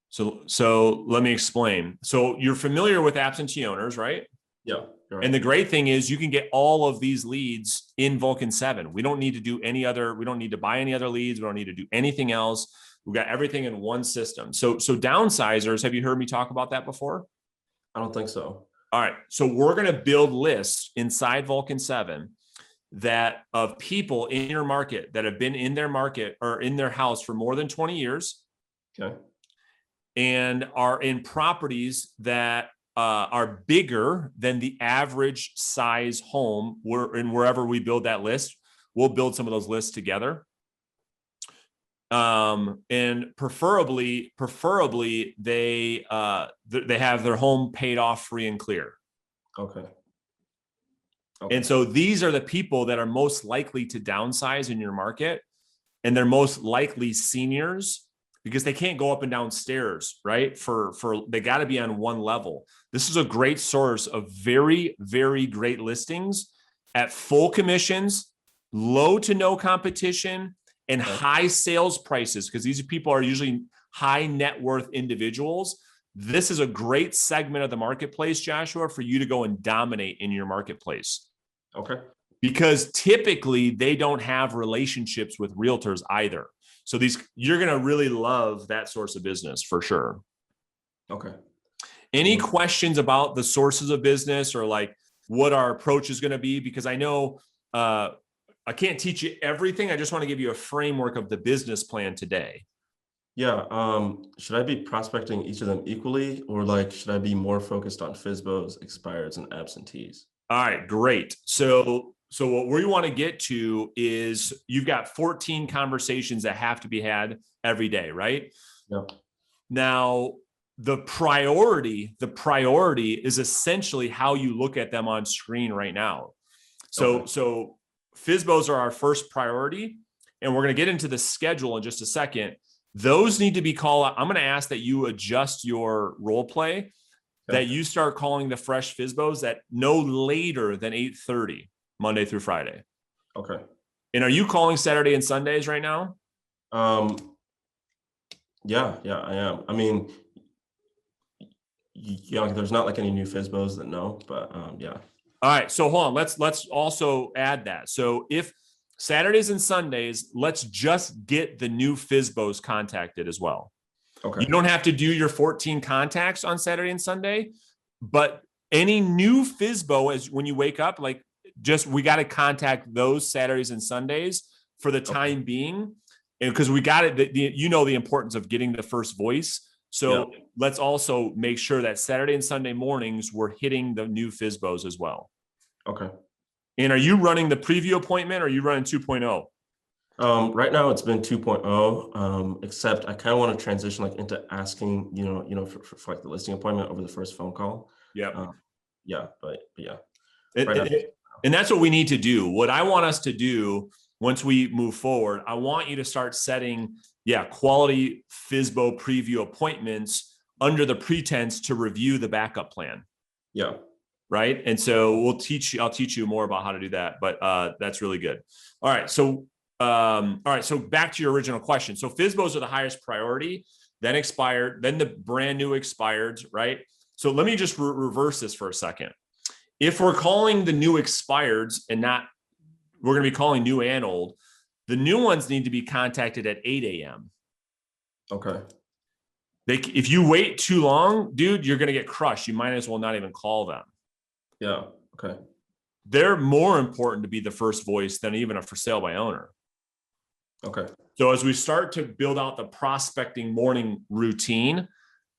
So let me explain. So you're familiar with absentee owners, right? Yeah. Right. And the great thing is you can get all of these leads in Vulcan 7. We don't need to do any other, we don't need to buy any other leads. We don't need to do anything else. We've got everything in one system. So downsizers, have you heard me talk about that before? I don't think so. All right. So we're going to build lists inside Vulcan 7 that of people in your market that have been in their market or in their house for more than 20 years. Okay. And are in properties that are bigger than the average size home. Wherever we build that list, we'll build some of those lists together. And preferably they have their home paid off free and clear. Okay. And so these are the people that are most likely to downsize in your market, and they're most likely seniors because they can't go up and down stairs, right? They got to be on one level. This is a great source of very, very great listings at full commissions, low to no competition, and high sales prices, because these people are usually high net worth individuals. This is a great segment of the marketplace, Joshua, for you to go and dominate in your marketplace. Okay. Because typically they don't have relationships with realtors either. So you're going to really love that source of business for sure. Okay. Any questions about the sources of business or like what our approach is going to be? Because I know I can't teach you everything. I just want to give you a framework of the business plan today. Yeah. Should I be prospecting each of them equally, or like should I be more focused on FSBOs, expireds, and absentees? All right, great. So what we want to get to is you've got 14 conversations that have to be had every day, right? Yep. Now, the priority is essentially how you look at them on screen right now. So FSBOs are our first priority, and we're going to get into the schedule in just a second. Those need to be called out. I'm going to ask that you adjust your role play, that you start calling the fresh FSBOs at no later than 8:30 Monday through Friday. Okay. And are you calling Saturday and Sundays right now? Yeah, I am. I mean, there's not like any new FSBOs that know, but yeah. All right. So hold on. Let's also add that. So if Saturdays and Sundays, let's just get the new FSBOs contacted as well. Okay. You don't have to do your 14 contacts on Saturday and Sunday, but any new FSBO as when you wake up, like we got to contact those Saturdays and Sundays for the time being. And because we got it, the importance of getting the first voice. So let's also make sure that Saturday and Sunday mornings we're hitting the new FSBOs as well. Okay. And are you running the preview appointment or are you running 2.0? Right now it's been 2.0, except I kind of want to transition like into asking, for like the listing appointment over the first phone call. Yeah. But yeah. And that's what we need to do. What I want us to do once we move forward, I want you to start setting, quality FSBO preview appointments under the pretense to review the backup plan. Yeah. Right. And so I'll teach you more about how to do that, but that's really good. All right. So, So back to your original question. So FSBOs are the highest priority, then expired, then the brand new expireds, right? So let me just reverse this for a second. If we're calling the new expireds and not, we're going to be calling new and old, the new ones need to be contacted at 8 a.m. Okay. If you wait too long, dude, you're going to get crushed. You might as well not even call them. Yeah. Okay. They're more important to be the first voice than even a for sale by owner. Okay. So as we start to build out the prospecting morning routine,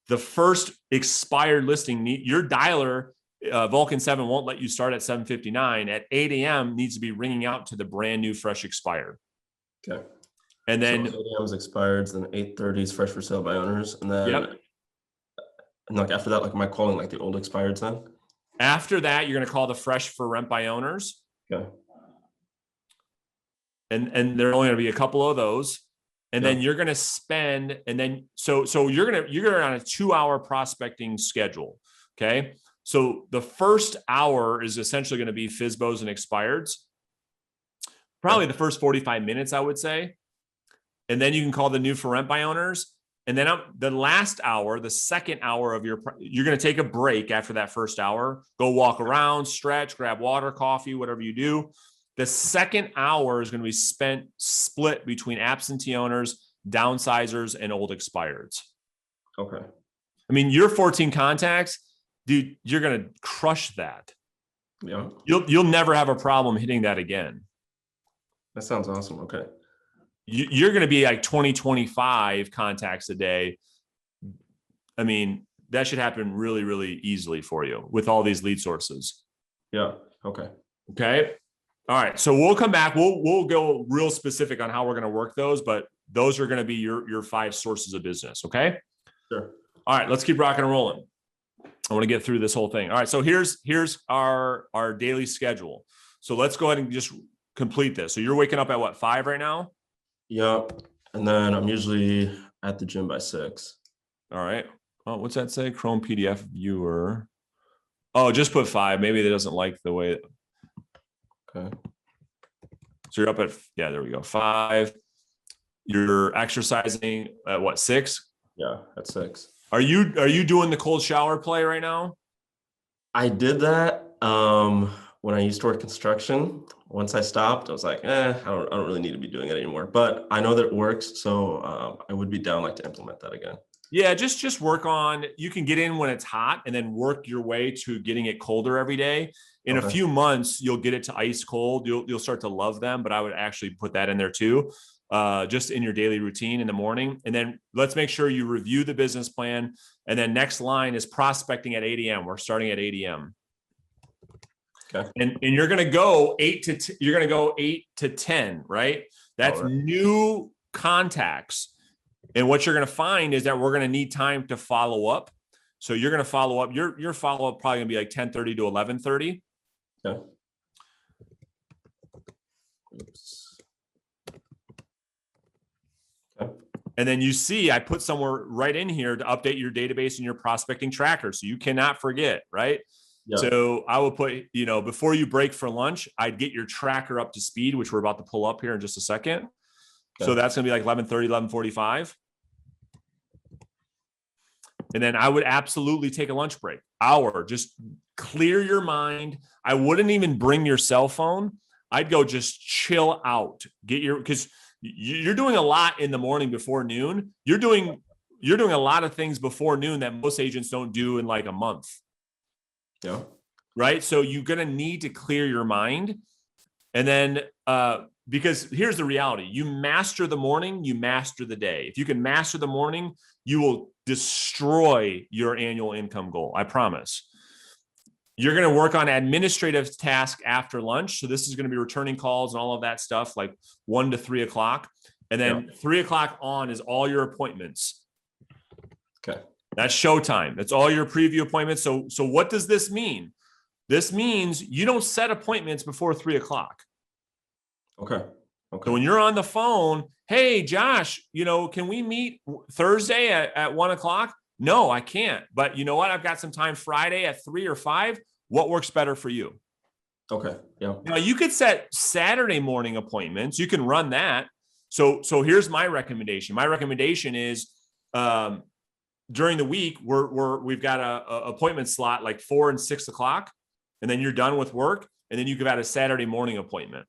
the first expired listing, your dialer, Vulcan 7 won't let you start at 7:59. At 8 a.m. needs to be ringing out to the brand new fresh expired. Okay. And then so 8 a.m. is expired, then 8:30 is fresh for sale by owners, and then and like after that, like am I calling like the old expireds then? After that, you're going to call the fresh for rent by owners. Okay. And there are only going to be a couple of those. And then you're going to spend, and then, so you're going to on a 2-hour prospecting schedule. Okay. So the first hour is essentially going to be FSBOs and expireds. Probably the first 45 minutes, I would say. And then you can call the new for rent by owners. And then the last hour, the second hour of you're going to take a break after that first hour, go walk around, stretch, grab water, coffee, whatever you do. The second hour is going to be split between absentee owners, downsizers, and old expireds. Okay. I mean, your 14 contacts, dude, you're going to crush that. Yeah. You'll never have a problem hitting that again. That sounds awesome. Okay. You're going to be like 25 contacts a day. I mean, that should happen really, really easily for you with all these lead sources. Yeah. Okay. Okay. All right. So we'll come back. We'll go real specific on how we're going to work those, but those are going to be your 5 sources of business. Okay. Sure. All right. Let's keep rocking and rolling. I want to get through this whole thing. All right. So here's our daily schedule. So let's go ahead and just complete this. So you're waking up at what, 5 right now? Yep. And then I'm usually at the gym by 6. All right. Oh, what's that say? Chrome PDF viewer. Oh, just put 5. Maybe it doesn't like the way. Okay. So you're up at, yeah, there we go. 5. You're exercising at what, 6? Yeah, at 6. Are you doing the cold shower play right now? I did that when I used to work construction. Once I stopped, I was like, I don't really need to be doing it anymore. But I know that it works, so I would be down like to implement that again. Yeah, just work on, you can get in when it's hot and then work your way to getting it colder every day. In a few months, you'll get it to ice cold. You'll start to love them, but I would actually put that in there too, just in your daily routine in the morning. And then let's make sure you review the business plan. And then next line is prospecting at 8 a.m. We're starting at 8 a.m. Okay. And you're going to go 8 to 10, right? That's new contacts. And what you're going to find is that we're going to need time to follow up. So you're going to follow up. Your follow up probably going to be like 10:30 to 11:30. Okay. Okay. And then you see, I put somewhere right in here to update your database and your prospecting tracker. So you cannot forget, right? Yeah. So I will put, before you break for lunch, I'd get your tracker up to speed, which we're about to pull up here in just a second. Okay. So that's going to be like 11:30, 11:45. And then I would absolutely take a lunch break. Just clear your mind. I wouldn't even bring your cell phone. I'd go just chill out. Because you're doing a lot in the morning before noon. You're doing a lot of things before noon that most agents don't do in like a month. Yeah. Right. So you're going to need to clear your mind. And then, because here's the reality, you master the morning, you master the day. If you can master the morning, you will destroy your annual income goal. I promise. You're going to work on administrative tasks after lunch. So this is going to be returning calls and all of that stuff, like 1 to 3 o'clock. And then 3 o'clock on is all your appointments. Okay. That's showtime. That's all your preview appointments. So what does this mean? This means you don't set appointments before 3 o'clock. Okay. So when you're on the phone, hey, Josh, can we meet Thursday at 1 o'clock? No, I can't. But you know what? I've got some time Friday at 3 or 5. What works better for you? Okay. Yeah. Now you could set Saturday morning appointments. You can run that. So here's my recommendation. My recommendation is during the week, we've got a appointment slot like 4 and 6 o'clock, and then you're done with work, and then you could add a Saturday morning appointment.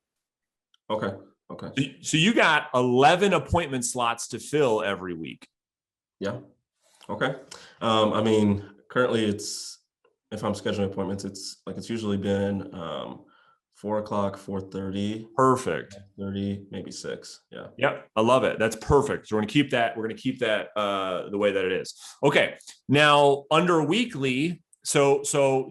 Okay. Okay. So you got 11 appointment slots to fill every week. Yeah. Okay. I mean, currently if I'm scheduling appointments, it's usually been 4 o'clock, 4:30, Perfect. 30, maybe 6. Yeah. Yep. I love it. That's perfect. So we're going to keep that. We're going to keep that the way that it is. Okay. Now under weekly. So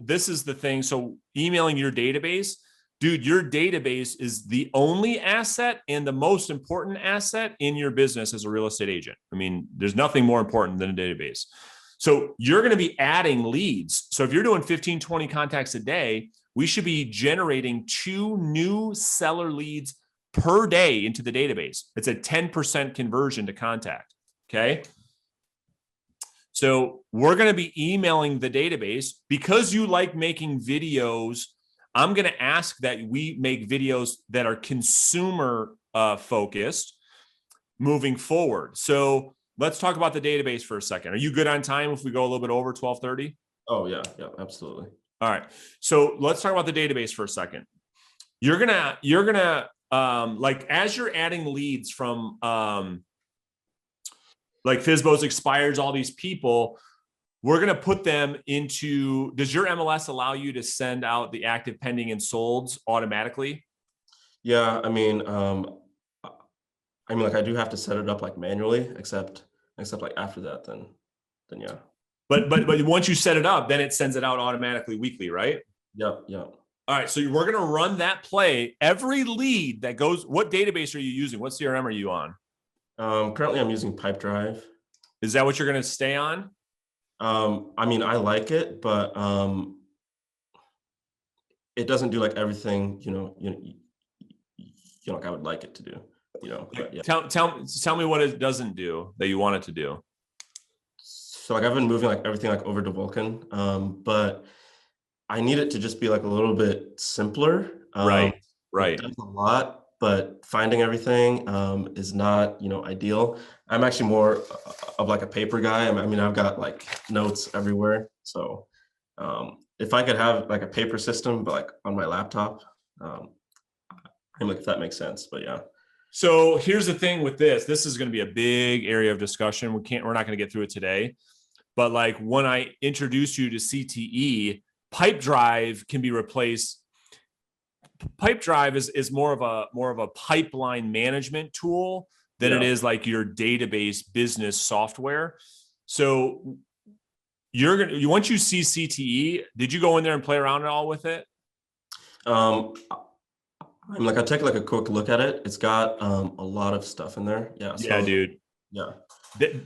this is the thing. So emailing your database, dude, your database is the only asset and the most important asset in your business as a real estate agent. I mean, there's nothing more important than a database. So you're going to be adding leads. So if you're doing 15, 20 contacts a day, we should be generating 2 new seller leads per day into the database. It's a 10% conversion to contact. Okay. So we're going to be emailing the database because you like making videos. I'm going to ask that we make videos that are consumer focused moving forward. So let's talk about the database for a second. Are you good on time if we go a little bit over 12:30? Oh yeah, absolutely. All right. So let's talk about the database for a second. You're gonna like as you're adding leads from like FSBOs, expires, all these people, we're going to put them into, does your MLS allow you to send out the active, pending, and solds automatically? Yeah, I mean, like I do have to set it up like manually, except like after that, then yeah. But once you set it up, then it sends it out automatically weekly, right? Yep. All right, so we're going to run that play. Every lead that goes, what database are you using? What CRM are you on? Currently I'm using Pipedrive. Is that what you're going to stay on? I mean, I like it, but it doesn't do like everything, like I would like it to do, but yeah. Tell me what it doesn't do that you want it to do. So like I've been moving like everything like over to Vulcan, but I need it to just be like a little bit simpler. Right. It does a lot, but finding everything is not, ideal. I'm actually more of like a paper guy. I mean, I've got like notes everywhere. So if I could have like a paper system, but like on my laptop, I'm like, if that makes sense, but yeah. So here's the thing with this. This is going to be a big area of discussion. We're not going to get through it today. But like when I introduce you to CTE, Pipedrive can be replaced. Pipedrive is more of a pipeline management tool than it is like your database business software. So once you see CTE, did you go in there and play around at all with it? I'm like, I take like a quick look at it. It's got a lot of stuff in there. Yeah. Yeah, dude. Yeah.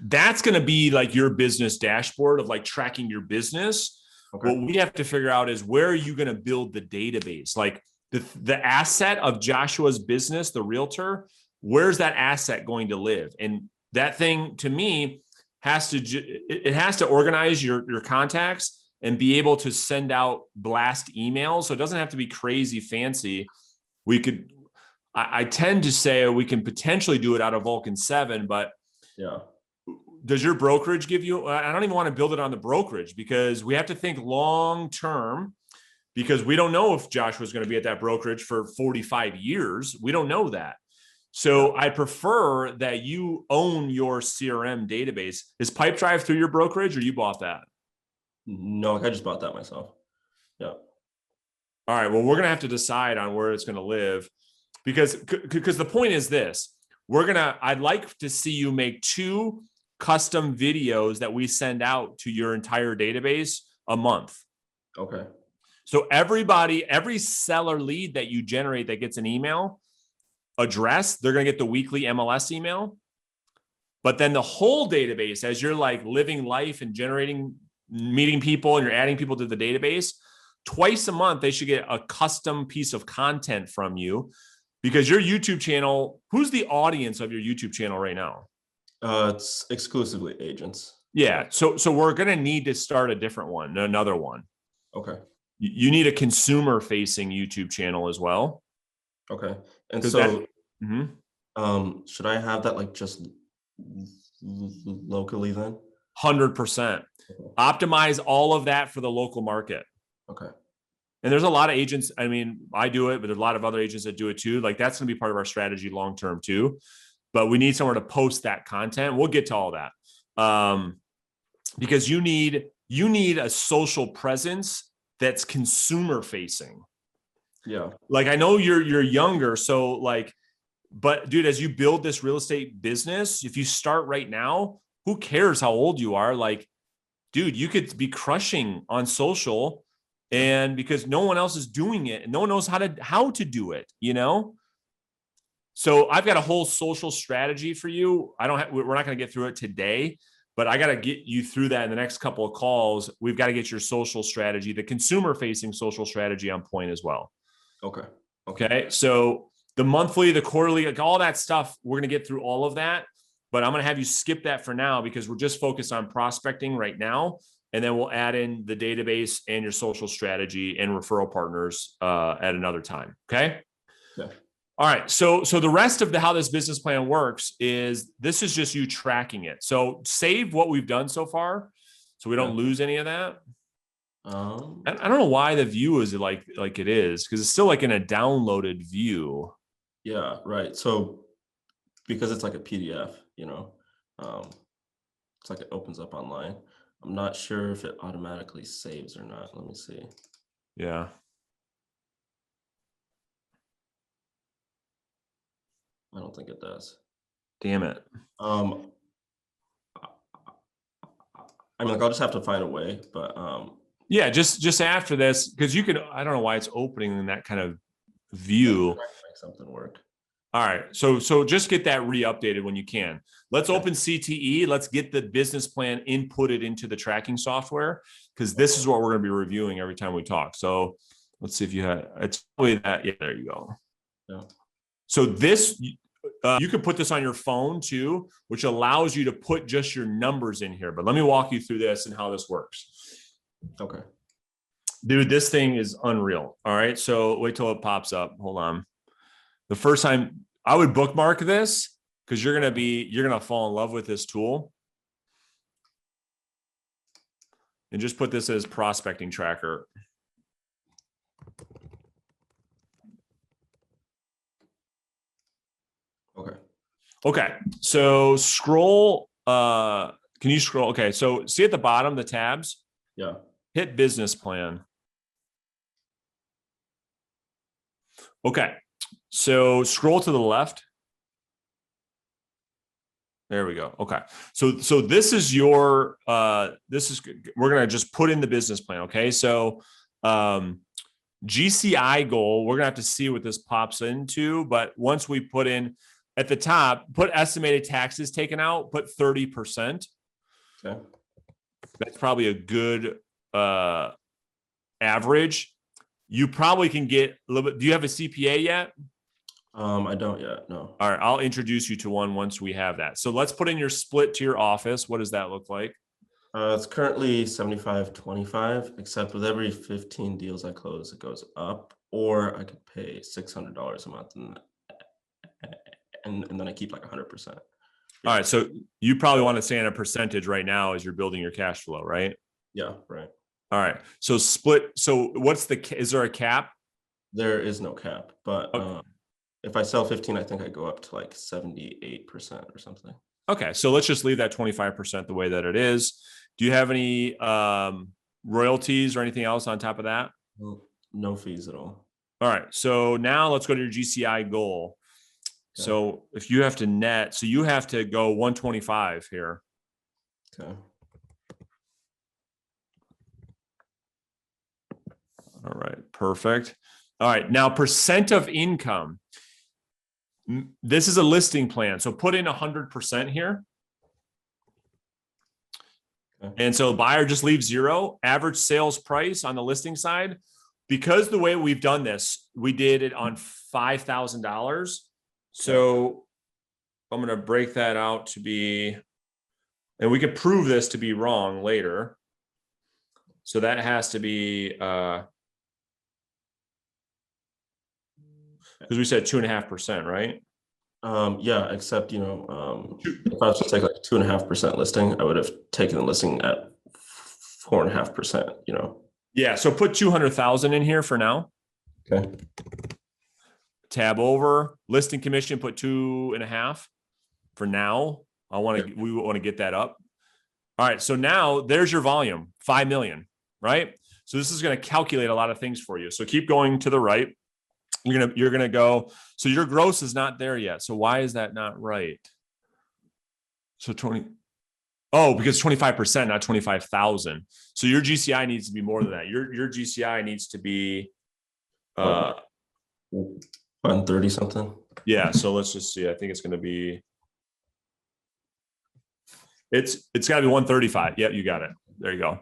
That's going to be like your business dashboard of like tracking your business. Okay. What we have to figure out is where are you going to build the database? Like the asset of Joshua's business, the realtor, where's that asset going to live? And that thing to me has to organize your contacts and be able to send out blast emails. So it doesn't have to be crazy fancy. I tend to say we can potentially do it out of Vulcan 7, but yeah. Does your brokerage give you, I don't even want to build it on the brokerage because we have to think long-term because we don't know if Joshua's going to be at that brokerage for 45 years. We don't know that. So I prefer that you own your CRM database. Is Pipedrive through your brokerage or you bought that? No, I just bought that myself. Yeah. All right. Well, we're going to have to decide on where it's going to live because the point is this, I'd like to see you make 2 custom videos that we send out to your entire database a month. Okay. So every seller lead that you generate that gets an email address, they're going to get the weekly MLS email. But then the whole database, as you're like living life and meeting people and you're adding people to the database, twice a month, they should get a custom piece of content from you because your YouTube channel, who's the audience of your YouTube channel right now? It's exclusively agents. Yeah. So we're going to need to start a different one, another one. Okay. You need a consumer facing YouTube channel as well. Okay. And 'Cause so, Mhm. should I have that like just locally then? 100%. Okay. Optimize all of that for the local market. Okay. And there's a lot of agents. I mean, I do it, but there's a lot of other agents that do it too. Like that's going to be part of our strategy long term too. But we need somewhere to post that content. We'll get to all that. Because you need a social presence that's consumer facing. Yeah. Like I know you're younger, so like, but dude, as you build this real estate business, if you start right now, who cares how old you are? Like, dude, you could be crushing on social, and because no one else is doing it, and no one knows how to do it, you know. So I've got a whole social strategy for you. We're not going to get through it today, but I got to get you through that in the next couple of calls. We've got to get your social strategy, the consumer facing social strategy on point as well. Okay. Okay. So the monthly, the quarterly, like all that stuff, we're going to get through all of that, but I'm going to have you skip that for now because we're just focused on prospecting right now. And then we'll add in the database and your social strategy and referral partners at another time. Okay. Okay. All right. So the rest of how this business plan works is this is just you tracking it. So save what we've done so far so we don't lose any of that. I don't know why the view is like it is because it's still like in a downloaded view. Yeah, right. So because it's like a PDF, it's like it opens up online. I'm not sure if it automatically saves or not. Let me see. Yeah. I don't think it does. Damn it. I mean, like I'll just have to find a way, but yeah, just after this, because you can, I don't know why it's opening in that kind of view. Make something work. All right. So just get that re-updated when you can. Let's open CTE. Let's get the business plan inputted into the tracking software because this is what we're going to be reviewing every time we talk. So let's see if you had, it's probably that. Yeah, there you go. Yeah. So this, you could put this on your phone too, which allows you to put just your numbers in here. But let me walk you through this and how this works. Okay. Dude, this thing is unreal. All right. So wait till it pops up. Hold on. The first time I would bookmark this because you're going to fall in love with this tool. And just put this as prospecting tracker. Okay. Okay. So scroll. Can you scroll? Okay. So see at the bottom, the tabs? Yeah. Hit business plan. Okay. So scroll to the left. There we go. Okay. So this is your, we're going to just put in the business plan. Okay. So, GCI goal, we're going to have to see what this pops into, but once we put in at the top, put estimated taxes taken out, put 30%. Okay. That's probably a good, average. You probably can get a little bit. Do you have a CPA yet? I don't yet. No. All right. I'll introduce you to one once we have that. So let's put in your split to your office. What does that look like? It's currently 75-25, except with every 15 deals I close, it goes up, or I could pay $600 a month and then I keep like 100%. All right. So you probably want to stay in a percentage right now as you're building your cash flow, right? Yeah. Right. All right. So split. So is there a cap? There is no cap, but Okay. If I sell 15, I think I go up to like 78% or something. Okay. So let's just leave that 25% the way that it is. Do you have any royalties or anything else on top of that? No fees at all. All right. So now let's go to your GCI goal. Okay. So if you have to net, so you have to go 125 here. Okay. All right. Perfect. All right. Now percent of income. This is a listing plan. So put in 100% here. Okay. And so buyer just leaves 0. Average sales price on the listing side. Because the way we've done this, we did it on $5,000. So I'm going to break that out to be and we could prove this to be wrong later. So that has to be, because we said 2.5%, right? Yeah, except, if I was to take like 2.5% listing, I would have taken the listing at 4.5%, Yeah. So put 200,000 in here for now. Okay. Tab over listing commission, put 2.5 for now. We want to get that up. All right. So now there's your volume, 5 million, right? So this is going to calculate a lot of things for you. So keep going to the right. You're going to go. So your gross is not there yet. So why is that not right? So 20. Oh, because 25%, not 25,000. So your GCI needs to be more than that. Your GCI needs to be 130 something. Yeah. So let's just see. I think it's going to be. It's got to be 135. Yep, you got it. There you go.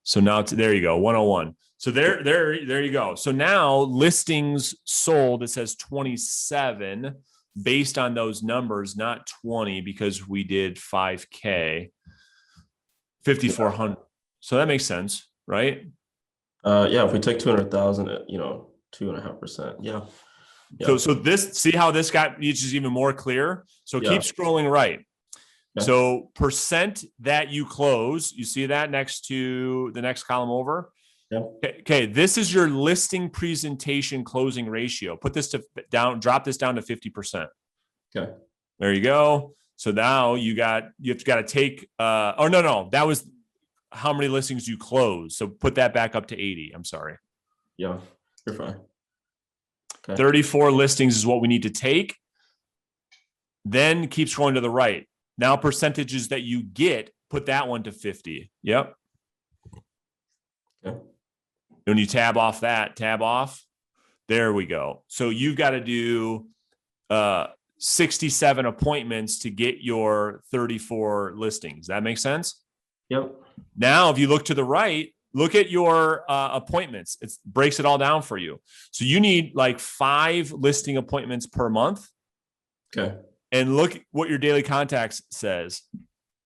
So now there you go. 101. So there you go. So now listings sold, it says 27 based on those numbers, not 20 because we did 5K, 5,400. So that makes sense, right? Yeah, if we take 200,000 at 2.5%. Yeah. So this, see how this got just even more clear. So keep scrolling right. Okay. So percent that you close, you see that next to the next column over. Yeah. Okay. This is your listing presentation closing ratio. Put this drop this down to 50%. Okay. There you go. So now you've got to take, no, that was how many listings you close. So put that back up to 80. I'm sorry. Yeah, you're fine. Okay. 34 listings is what we need to take. Then keep scrolling to the right. Now percentages that you get, put that one to 50. Yep. Okay. When you tab off that, tab off. There we go. So you've got to do 67 appointments to get your 34 listings. That makes sense? Yep. Now, if you look to the right, look at your appointments. It breaks it all down for you. So you need like 5 listing appointments per month. Okay. And look what your daily contacts says.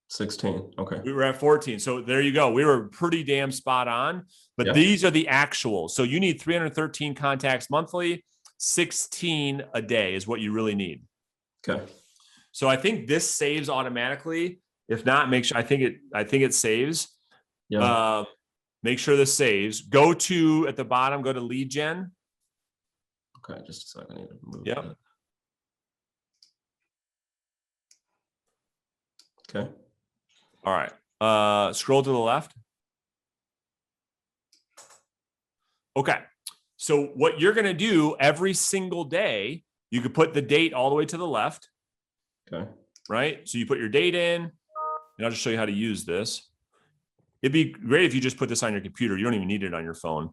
16. Okay. We were at 14. So there you go. We were pretty damn spot on, but these are the actuals. So you need 313 contacts monthly, 16 a day is what you really need. Okay. So I think this saves automatically. If not, make sure, I think it saves. Yeah. Make sure this saves. Go to, at the bottom, go to lead gen. Okay. Just a second. I need to move Yep. that. Okay. All right. Scroll to the left. Okay. So what you're going to do every single day, you could put the date all the way to the left. Okay. Right. So you put your date in, and I'll just show you how to use this. It'd be great if you just put this on your computer. You don't even need it on your phone.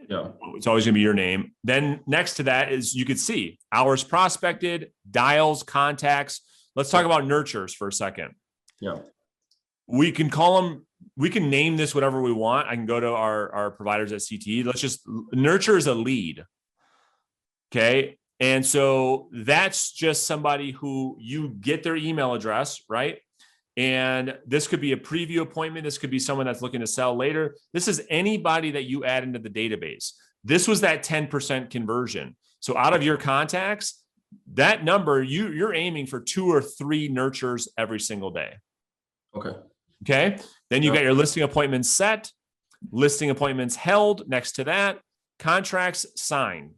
Yeah. It's always going to be your name. Then next to that is, you could see hours prospected, dials, contacts. Let's talk about nurtures for a second. Yeah. We can call them, we can name this whatever we want. I can go to our providers at CTE. Let's just, nurture is a lead. Okay. And so that's just somebody who you get their email address, right? And this could be a preview appointment. This could be someone that's looking to sell later. This is anybody that you add into the database. This was that 10% conversion. So out of your contacts, that number, you're aiming for 2 or 3 nurtures every single day. Okay. Okay. Then you got your listing appointments set, listing appointments held next to that, contracts signed,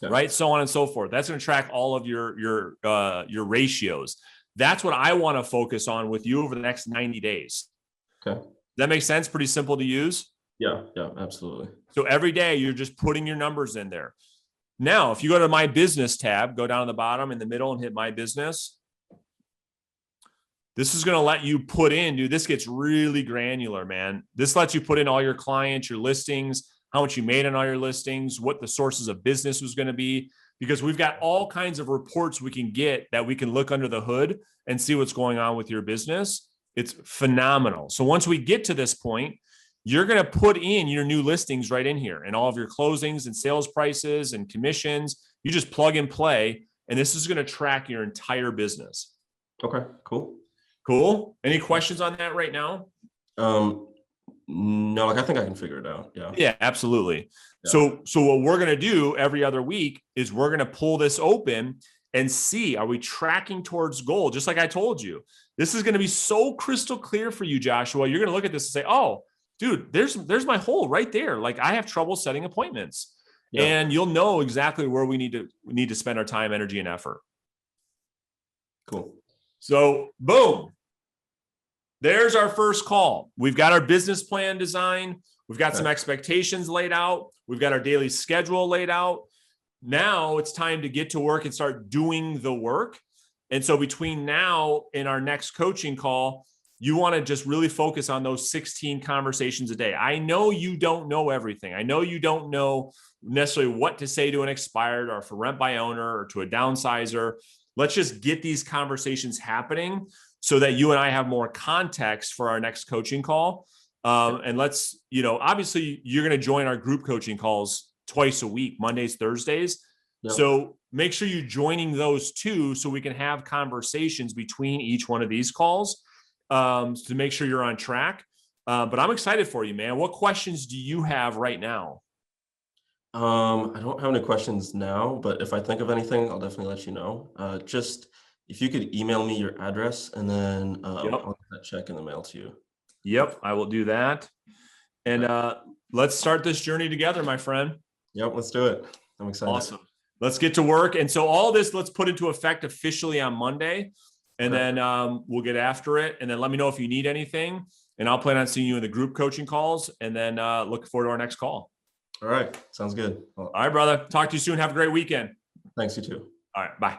right? So on and so forth. That's going to track all of your ratios. That's what I want to focus on with you over the next 90 days. Okay. That makes sense. Pretty simple to use. Yeah. Yeah, absolutely. So every day you're just putting your numbers in there. Now, if you go to my business tab, go down to the bottom in the middle and hit my business. This is going to let you put in, dude, this gets really granular, man. This lets you put in all your clients, your listings, how much you made on all your listings, what the sources of business was going to be, because we've got all kinds of reports we can get that we can look under the hood and see what's going on with your business. It's phenomenal. So once we get to this point, you're going to put in your new listings right in here and all of your closings and sales prices and commissions. You just plug and play, and this is going to track your entire business. Okay, cool. Cool. Any questions on that right now? No, like I think I can figure it out. Yeah. Yeah, absolutely. Yeah. So what we're going to do every other week is we're going to pull this open and see, are we tracking towards goal? Just like I told you, this is going to be so crystal clear for you, Joshua. You're going to look at this and say, oh, dude, there's my hole right there. Like I have trouble setting appointments. Yeah. And you'll know exactly where we need to spend our time, energy, and effort. Cool. So boom. There's our first call. We've got our business plan designed. We've got some expectations laid out. We've got our daily schedule laid out. Now it's time to get to work and start doing the work. And so between now and our next coaching call, you want to just really focus on those 16 conversations a day. I know you don't know everything. I know you don't know necessarily what to say to an expired or for rent by owner or to a downsizer. Let's just get these conversations happening so that you and I have more context for our next coaching call. And let's, obviously you're going to join our group coaching calls twice a week, Mondays, Thursdays. Yep. So make sure you're joining those too, so we can have conversations between each one of these calls to make sure you're on track. But I'm excited for you, man. What questions do you have right now? I don't have any questions now, but if I think of anything, I'll definitely let you know. Just if you could email me your address and then I'll get that check in the mail to you. Yep, I will do that. And let's start this journey together, my friend. Yep, let's do it. I'm excited. Awesome. Let's get to work. And so all this, let's put into effect officially on Monday. And then we'll get after it. And then let me know if you need anything. And I'll plan on seeing you in the group coaching calls. And then look forward to our next call. All right. Sounds good. All right, brother. Talk to you soon. Have a great weekend. Thanks, you too. All right. Bye.